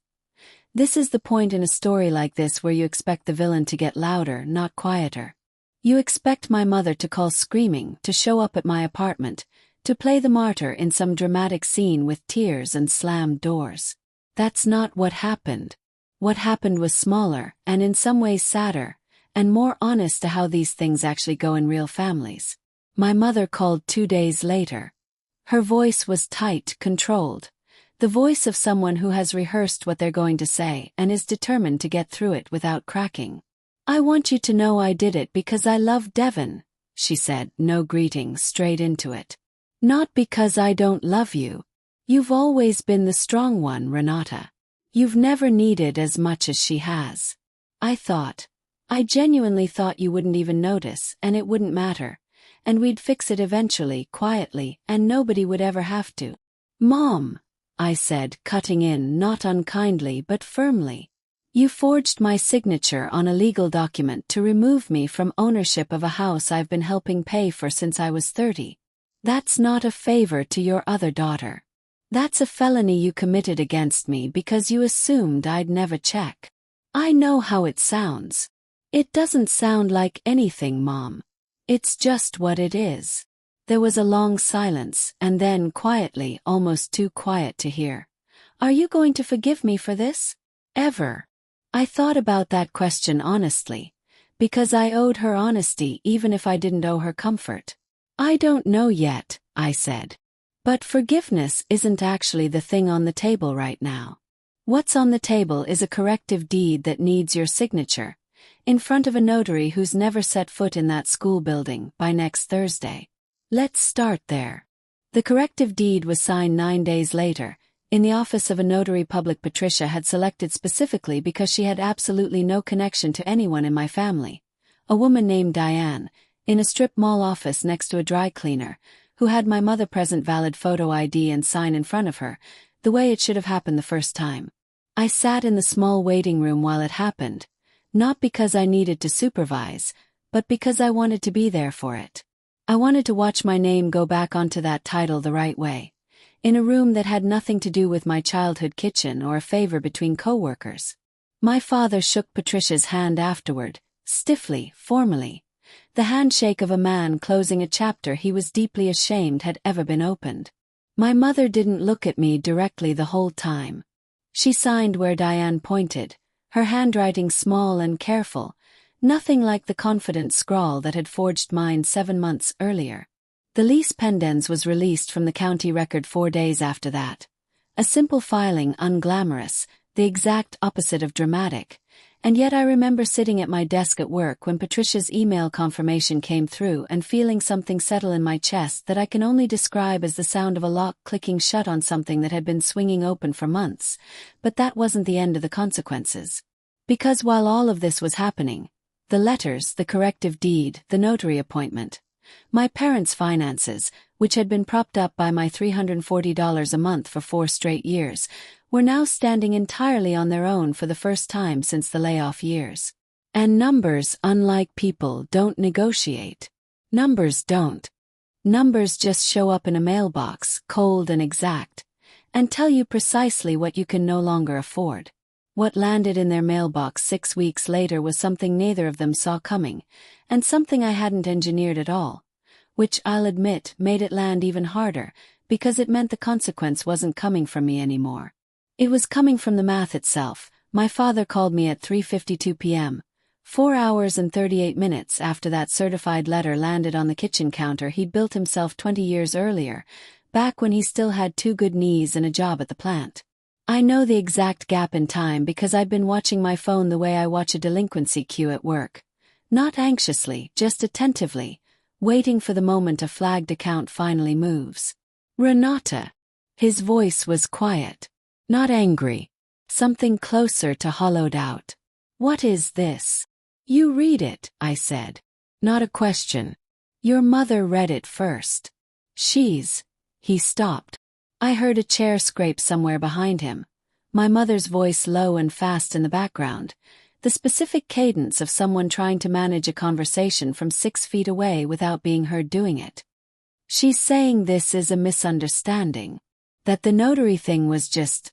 This is the point in a story like this where you expect the villain to get louder, not quieter. You expect my mother to call screaming, to show up at my apartment, to play the martyr in some dramatic scene with tears and slammed doors. That's not what happened. What happened was smaller, and in some ways sadder, and more honest to how these things actually go in real families. My mother called 2 days later. Her voice was tight, controlled. The voice of someone who has rehearsed what they're going to say and is determined to get through it without cracking. "I want you to know I did it because I love Devon," she said, no greeting, straight into it. "Not because I don't love you. You've always been the strong one, Renata. You've never needed as much as she has. I genuinely thought you wouldn't even notice and it wouldn't matter, and we'd fix it eventually, quietly, and nobody would ever have to." "Mom," I said, cutting in, not unkindly but firmly. "You forged my signature on a legal document to remove me from ownership of a house I've been helping pay for since I was 30. That's not a favor to your other daughter. That's a felony you committed against me because you assumed I'd never check. I know how it sounds. It doesn't sound like anything, Mom. It's just what it is." There was a long silence, and then quietly, almost too quiet to hear. "Are you going to forgive me for this? Ever?" I thought about that question honestly, Because I owed her honesty even if I didn't owe her comfort. I don't know yet, I said. But forgiveness isn't actually the thing on the table right now. What's on the table is a corrective deed that needs your signature, in front of a notary who's never set foot in that school building, by next Thursday. Let's start there. The corrective deed was signed 9 days later, in the office of a notary public Patricia had selected specifically because she had absolutely no connection to anyone in my family. A woman named Diane, in a strip mall office next to a dry cleaner, who had my mother present valid photo ID and sign in front of her, the way it should have happened the first time. I sat in the small waiting room while it happened, not because I needed to supervise, but because I wanted to be there for it. I wanted to watch my name go back onto that title the right way, in a room that had nothing to do with my childhood kitchen or a favor between co-workers. My father shook Patricia's hand afterward, stiffly, formally, the handshake of a man closing a chapter he was deeply ashamed had ever been opened. My mother didn't look at me directly the whole time. She signed where Diane pointed, her handwriting small and careful, nothing like the confident scrawl that had forged mine 7 months earlier. The lease pendens was released from the county record 4 days after that. A simple filing, unglamorous, the exact opposite of dramatic, and yet I remember sitting at my desk at work when Patricia's email confirmation came through and feeling something settle in my chest that I can only describe as the sound of a lock clicking shut on something that had been swinging open for months, but that wasn't the end of the consequences. Because while all of this was happening, the letters, the corrective deed, the notary appointment, my parents' finances, which had been propped up by my $340 a month for 4 straight years, were now standing entirely on their own for the first time since the layoff years. And numbers, unlike people, don't negotiate. Numbers don't. Numbers just show up in a mailbox, cold and exact, and tell you precisely what you can no longer afford. What landed in their mailbox 6 weeks later was something neither of them saw coming, and something I hadn't engineered at all, which, I'll admit, made it land even harder, because it meant the consequence wasn't coming from me anymore. It was coming from the math itself. My father called me at 3:52 p.m., 4 hours and 38 minutes after that certified letter landed on the kitchen counter he'd built himself 20 years earlier, back when he still had 2 good knees and a job at the plant. I know the exact gap in time because I'd been watching my phone the way I watch a delinquency queue at work. Not anxiously, just attentively, waiting for the moment a flagged account finally moves. Renata. His voice was quiet. Not angry. Something closer to hollowed out. What is this? You read it, I said. Not a question. Your mother read it first. He stopped. I heard a chair scrape somewhere behind him. My mother's voice low and fast in the background, the specific cadence of someone trying to manage a conversation from 6 feet away without being heard doing it. She's saying this is a misunderstanding. That the notary thing was just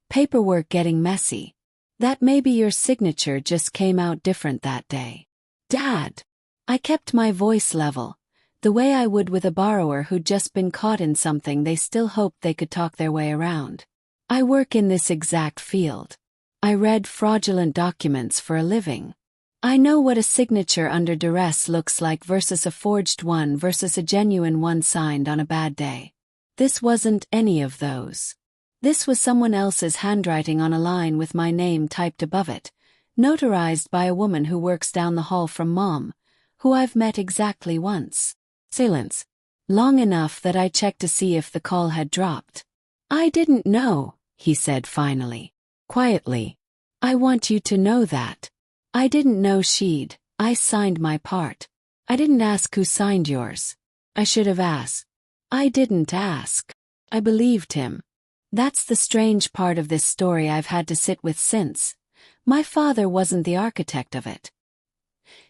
paperwork getting messy. That maybe your signature just came out different that day. Dad! I kept my voice level, the way I would with a borrower who'd just been caught in something they still hoped they could talk their way around. I work in this exact field. I read fraudulent documents for a living. I know what a signature under duress looks like versus a forged one versus a genuine one signed on a bad day. This wasn't any of those. This was someone else's handwriting on a line with my name typed above it, notarized by a woman who works down the hall from Mom, who I've met exactly once. Silence. Long enough that I checked to see if the call had dropped. I didn't know, he said finally, quietly. I want you to know that. I didn't know I signed my part. I didn't ask who signed yours. I should have asked. I didn't ask. I believed him. That's the strange part of this story I've had to sit with since. My father wasn't the architect of it.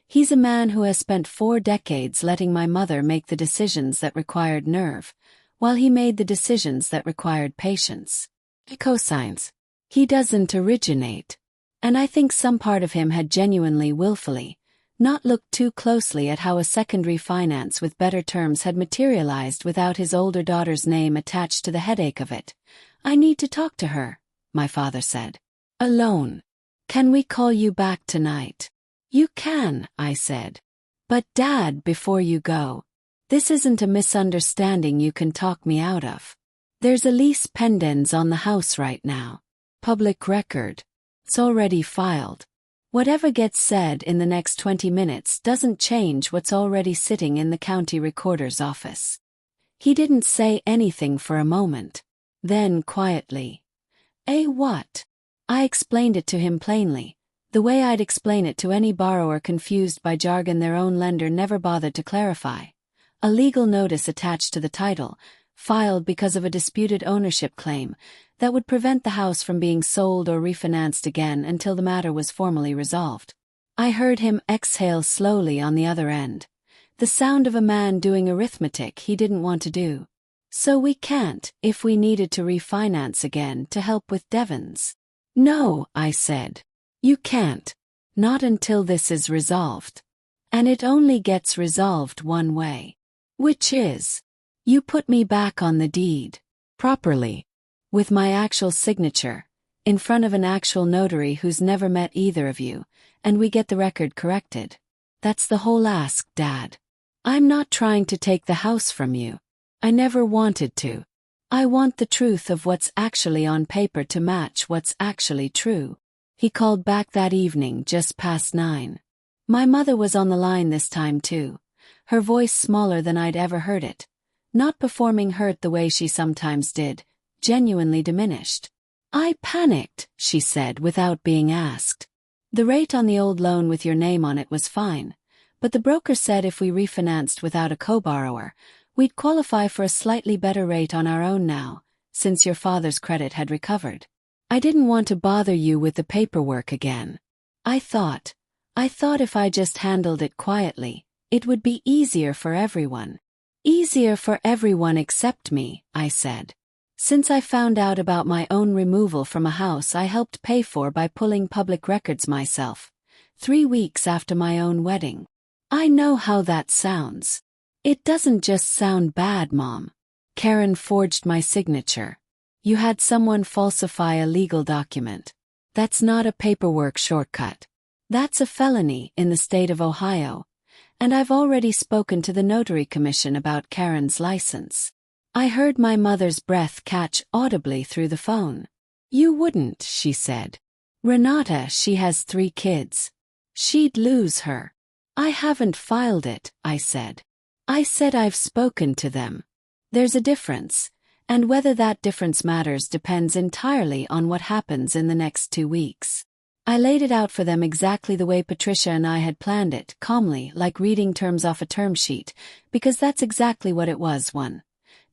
He's a man who has spent 4 decades letting my mother make the decisions that required nerve, while he made the decisions that required patience. He cosigns. He doesn't originate. And I think some part of him had genuinely willfully not looked too closely at how a secondary finance with better terms had materialized without his older daughter's name attached to the headache of it. I need to talk to her, my father said. Alone. Can we call you back tonight? You can, I said. But Dad, before you go, this isn't a misunderstanding you can talk me out of. There's a lease pendens on the house right now. Public record. It's already filed. Whatever gets said in the next 20 minutes doesn't change what's already sitting in the county recorder's office. He didn't say anything for a moment. Then quietly, what? I explained it to him plainly, the way I'd explain it to any borrower confused by jargon their own lender never bothered to clarify. A legal notice attached to the title, filed because of a disputed ownership claim, that would prevent the house from being sold or refinanced again until the matter was formally resolved. I heard him exhale slowly on the other end, the sound of a man doing arithmetic he didn't want to do. So we can't, if we needed to refinance again to help with Devon's. No, I said. You can't. Not until this is resolved. And it only gets resolved one way. Which is, you put me back on the deed. Properly. With my actual signature, in front of an actual notary who's never met either of you, and we get the record corrected. That's the whole ask, Dad. I'm not trying to take the house from you. I never wanted to. I want the truth of what's actually on paper to match what's actually true. He called back that evening just past 9. My mother was on the line this time too, her voice smaller than I'd ever heard it. Not performing hurt the way she sometimes did, genuinely diminished. I panicked, she said without being asked. The rate on the old loan with your name on it was fine, but the broker said if we refinanced without a co-borrower, we'd qualify for a slightly better rate on our own now, since your father's credit had recovered. I didn't want to bother you with the paperwork again. I thought if I just handled it quietly, it would be easier for everyone. Easier for everyone except me, I said. Since I found out about my own removal from a house I helped pay for by pulling public records myself, 3 weeks after my own wedding. I know how that sounds. It doesn't just sound bad, Mom. Karen forged my signature. You had someone falsify a legal document. That's not a paperwork shortcut. That's a felony in the state of Ohio. And I've already spoken to the Notary Commission about Karen's license. I heard my mother's breath catch audibly through the phone. You wouldn't, she said. Renata, she has 3 kids. She'd lose her. I haven't filed it, I said. I said I've spoken to them. There's a difference, and whether that difference matters depends entirely on what happens in the next 2 weeks. I laid it out for them exactly the way Patricia and I had planned it, calmly, like reading terms off a term sheet, because that's exactly what it was.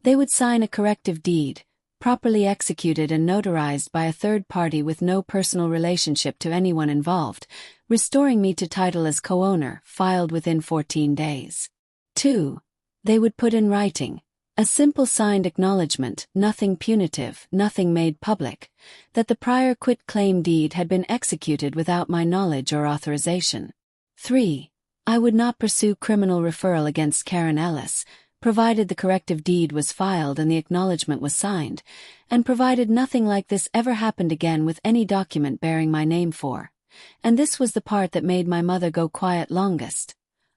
They would sign a corrective deed, properly executed and notarized by a third party with no personal relationship to anyone involved, restoring me to title as co-owner, filed within 14 days. 2. They would put in writing, a simple signed acknowledgement, nothing punitive, nothing made public, that the prior quit-claim deed had been executed without my knowledge or authorization. 3. I would not pursue criminal referral against Karen Ellis, provided the corrective deed was filed and the acknowledgement was signed, and provided nothing like this ever happened again with any document bearing my name for. And this was the part that made my mother go quiet longest.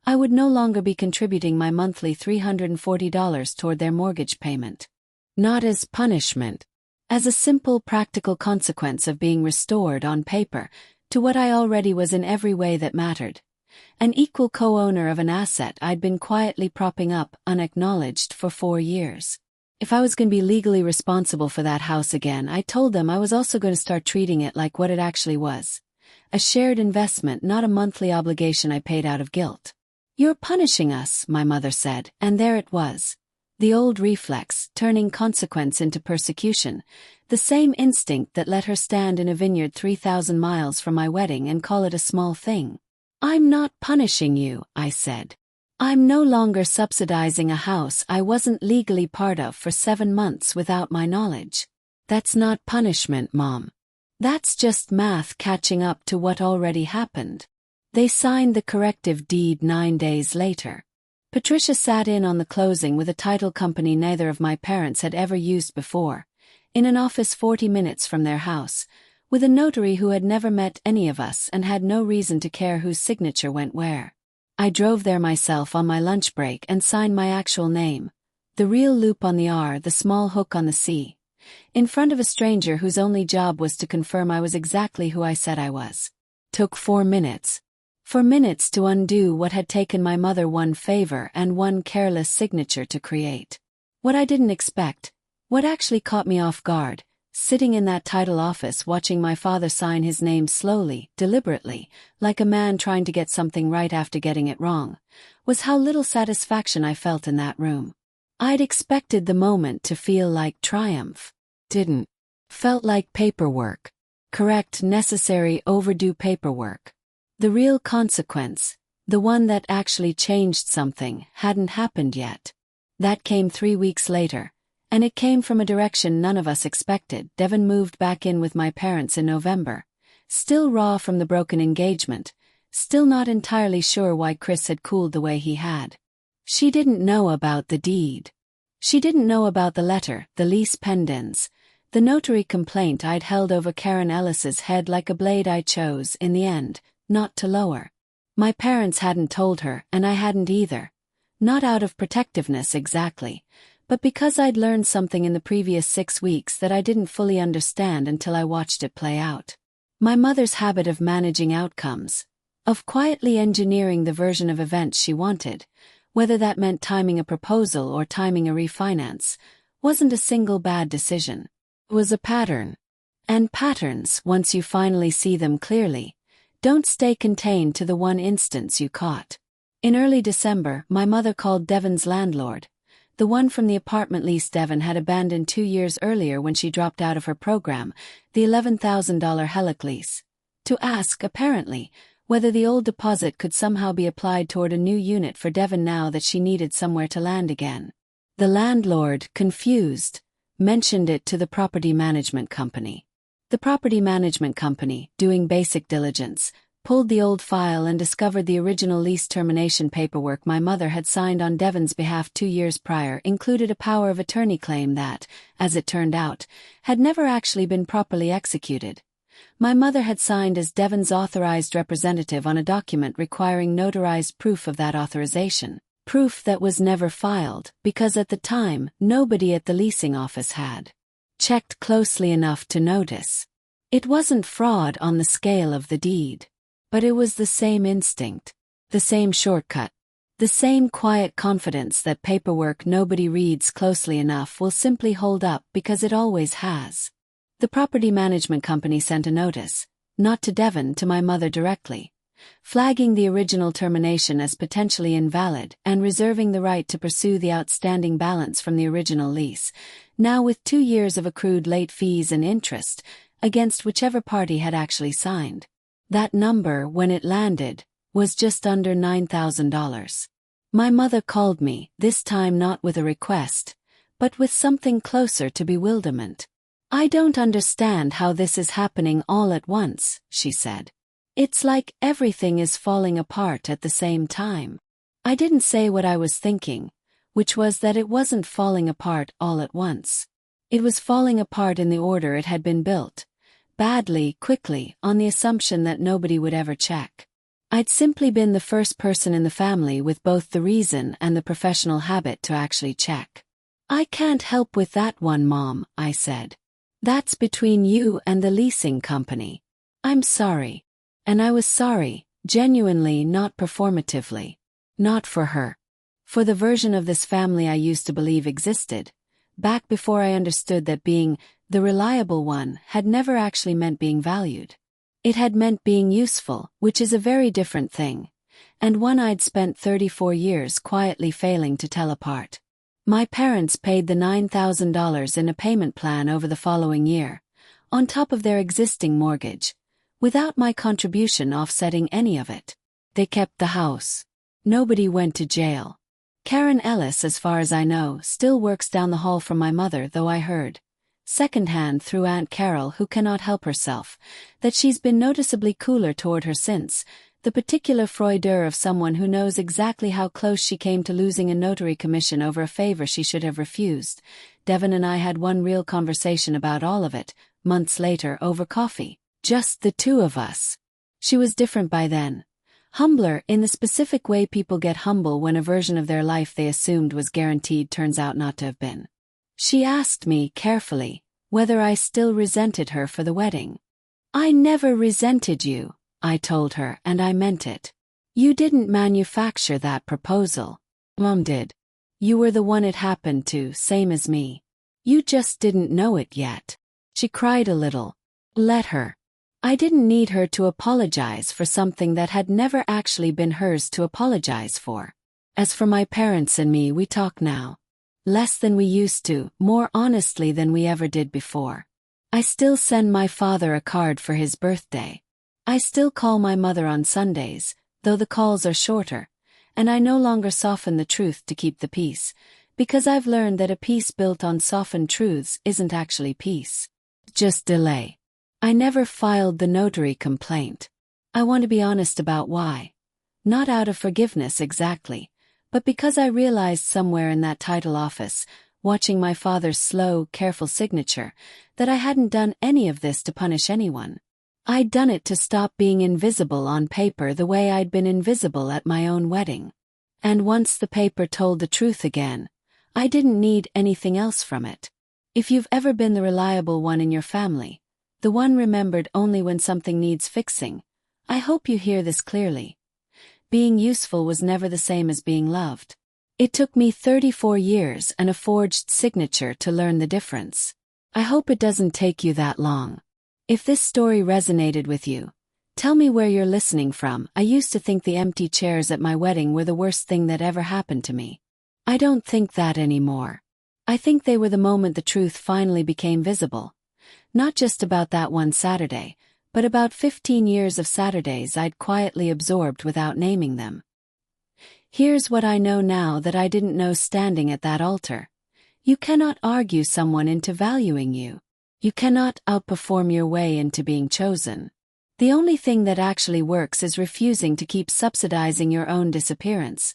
I would no longer be contributing my monthly $340 toward their mortgage payment. Not as punishment. As a simple practical consequence of being restored on paper to what I already was in every way that mattered. An equal co-owner of an asset I'd been quietly propping up, unacknowledged, for 4 years. If I was going to be legally responsible for that house again, I told them I was also going to start treating it like what it actually was. A shared investment, not a monthly obligation I paid out of guilt. You're punishing us, my mother said, and there it was. The old reflex, turning consequence into persecution, the same instinct that let her stand in a vineyard 3,000 miles from my wedding and call it a small thing. I'm not punishing you, I said. I'm no longer subsidizing a house I wasn't legally part of for 7 months without my knowledge. That's not punishment, Mom. That's just math catching up to what already happened. They signed the corrective deed 9 days later. Patricia sat in on the closing with a title company neither of my parents had ever used before, in an office 40 minutes from their house, with a notary who had never met any of us and had no reason to care whose signature went where. I drove there myself on my lunch break and signed my actual name, the real loop on the R, the small hook on the C, in front of a stranger whose only job was to confirm I was exactly who I said I was. Took 4 minutes. 4 minutes to undo what had taken my mother one favor and one careless signature to create. What I didn't expect, what actually caught me off guard, sitting in that title office watching my father sign his name slowly, deliberately, like a man trying to get something right after getting it wrong, was how little satisfaction I felt in that room. I'd expected the moment to feel like triumph. Didn't. Felt like paperwork. Correct, necessary, overdue paperwork. The real consequence, the one that actually changed something, hadn't happened yet. That came 3 weeks later. And it came from a direction none of us expected. Devon moved back in with my parents in November, still raw from the broken engagement, still not entirely sure why Chris had cooled the way he had. She didn't know about the deed. She didn't know about the letter, the lease pendants, the notary complaint I'd held over Karen Ellis's head like a blade I chose, in the end, not to lower. My parents hadn't told her, and I hadn't either. Not out of protectiveness exactly, but because I'd learned something in the previous 6 weeks that I didn't fully understand until I watched it play out. My mother's habit of managing outcomes, of quietly engineering the version of events she wanted, whether that meant timing a proposal or timing a refinance, wasn't a single bad decision. It was a pattern. And patterns, once you finally see them clearly, don't stay contained to the one instance you caught. In early December, my mother called Devon's landlord, the one from the apartment lease Devon had abandoned 2 years earlier when she dropped out of her program, the $11,000 Helic lease, to ask, apparently, whether the old deposit could somehow be applied toward a new unit for Devon now that she needed somewhere to land again. The landlord, confused, mentioned it to the property management company. The property management company, doing basic diligence, pulled the old file and discovered the original lease termination paperwork my mother had signed on Devon's behalf 2 years prior included a power of attorney claim that, as it turned out, had never actually been properly executed. My mother had signed as Devon's authorized representative on a document requiring notarized proof of that authorization, proof that was never filed because at the time nobody at the leasing office had checked closely enough to notice. It wasn't fraud on the scale of the deed. But it was the same instinct, the same shortcut, the same quiet confidence that paperwork nobody reads closely enough will simply hold up because it always has. The property management company sent a notice, not to Devon, to my mother directly, flagging the original termination as potentially invalid and reserving the right to pursue the outstanding balance from the original lease, now with 2 years of accrued late fees and interest, against whichever party had actually signed. That number, when it landed, was just under $9,000. My mother called me, this time not with a request, but with something closer to bewilderment. "I don't understand how this is happening all at once," she said. "It's like everything is falling apart at the same time." I didn't say what I was thinking, which was that it wasn't falling apart all at once. It was falling apart in the order it had been built. Badly, quickly, on the assumption that nobody would ever check. I'd simply been the first person in the family with both the reason and the professional habit to actually check. "I can't help with that one, Mom," I said. "That's between you and the leasing company. I'm sorry." And I was sorry, genuinely, not performatively. Not for her. For the version of this family I used to believe existed, back before I understood that being the reliable one had never actually meant being valued. It had meant being useful, which is a very different thing, and one I'd spent 34 years quietly failing to tell apart. My parents paid the $9,000 in a payment plan over the following year, on top of their existing mortgage, without my contribution offsetting any of it. They kept the house. Nobody went to jail. Karen Ellis, as far as I know, still works down the hall from my mother, though I heard, secondhand through Aunt Carol, who cannot help herself, that she's been noticeably cooler toward her since, the particular froideur of someone who knows exactly how close she came to losing a notary commission over a favor she should have refused. Devon and I had one real conversation about all of it, months later over coffee. Just the two of us. She was different by then. Humbler in the specific way people get humble when a version of their life they assumed was guaranteed turns out not to have been. She asked me, carefully, whether I still resented her for the wedding. "I never resented you," I told her, and I meant it. "You didn't manufacture that proposal. Mom did. You were the one it happened to, same as me. You just didn't know it yet." She cried a little. Let her. I didn't need her to apologize for something that had never actually been hers to apologize for. As for my parents and me, we talk now. Less than we used to, more honestly than we ever did before. I still send my father a card for his birthday. I still call my mother on Sundays, though the calls are shorter, and I no longer soften the truth to keep the peace, because I've learned that a peace built on softened truths isn't actually peace. Just delay. I never filed the notary complaint. I want to be honest about why. Not out of forgiveness exactly, but because I realized somewhere in that title office, watching my father's slow, careful signature, that I hadn't done any of this to punish anyone. I'd done it to stop being invisible on paper the way I'd been invisible at my own wedding. And once the paper told the truth again, I didn't need anything else from it. If you've ever been the reliable one in your family, the one remembered only when something needs fixing, I hope you hear this clearly. Being useful was never the same as being loved. It took me 34 years and a forged signature to learn the difference. I hope it doesn't take you that long. If this story resonated with you, tell me where you're listening from. I used to think the empty chairs at my wedding were the worst thing that ever happened to me. I don't think that anymore. I think they were the moment the truth finally became visible. Not just about that one Saturday, but about 15 years of Saturdays I'd quietly absorbed without naming them. Here's what I know now that I didn't know standing at that altar. You cannot argue someone into valuing you. You cannot outperform your way into being chosen. The only thing that actually works is refusing to keep subsidizing your own disappearance.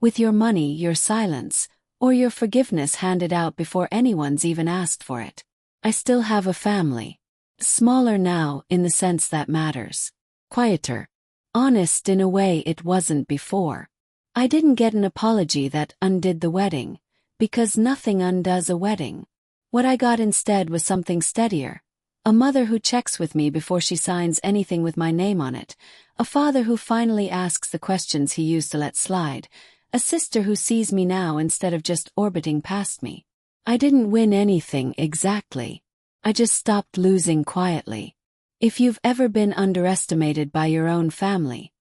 With your money, your silence, or your forgiveness handed out before anyone's even asked for it. I still have a family. Smaller now in the sense that matters. Quieter. Honest in a way it wasn't before. I didn't get an apology that undid the wedding, because nothing undoes a wedding. What I got instead was something steadier. A mother who checks with me before she signs anything with my name on it. A father who finally asks the questions he used to let slide. A sister who sees me now instead of just orbiting past me. I didn't win anything exactly. I just stopped losing quietly. If you've ever been underestimated by your own family,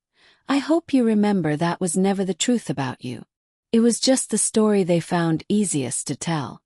I hope you remember that was never the truth about you. It was just the story they found easiest to tell.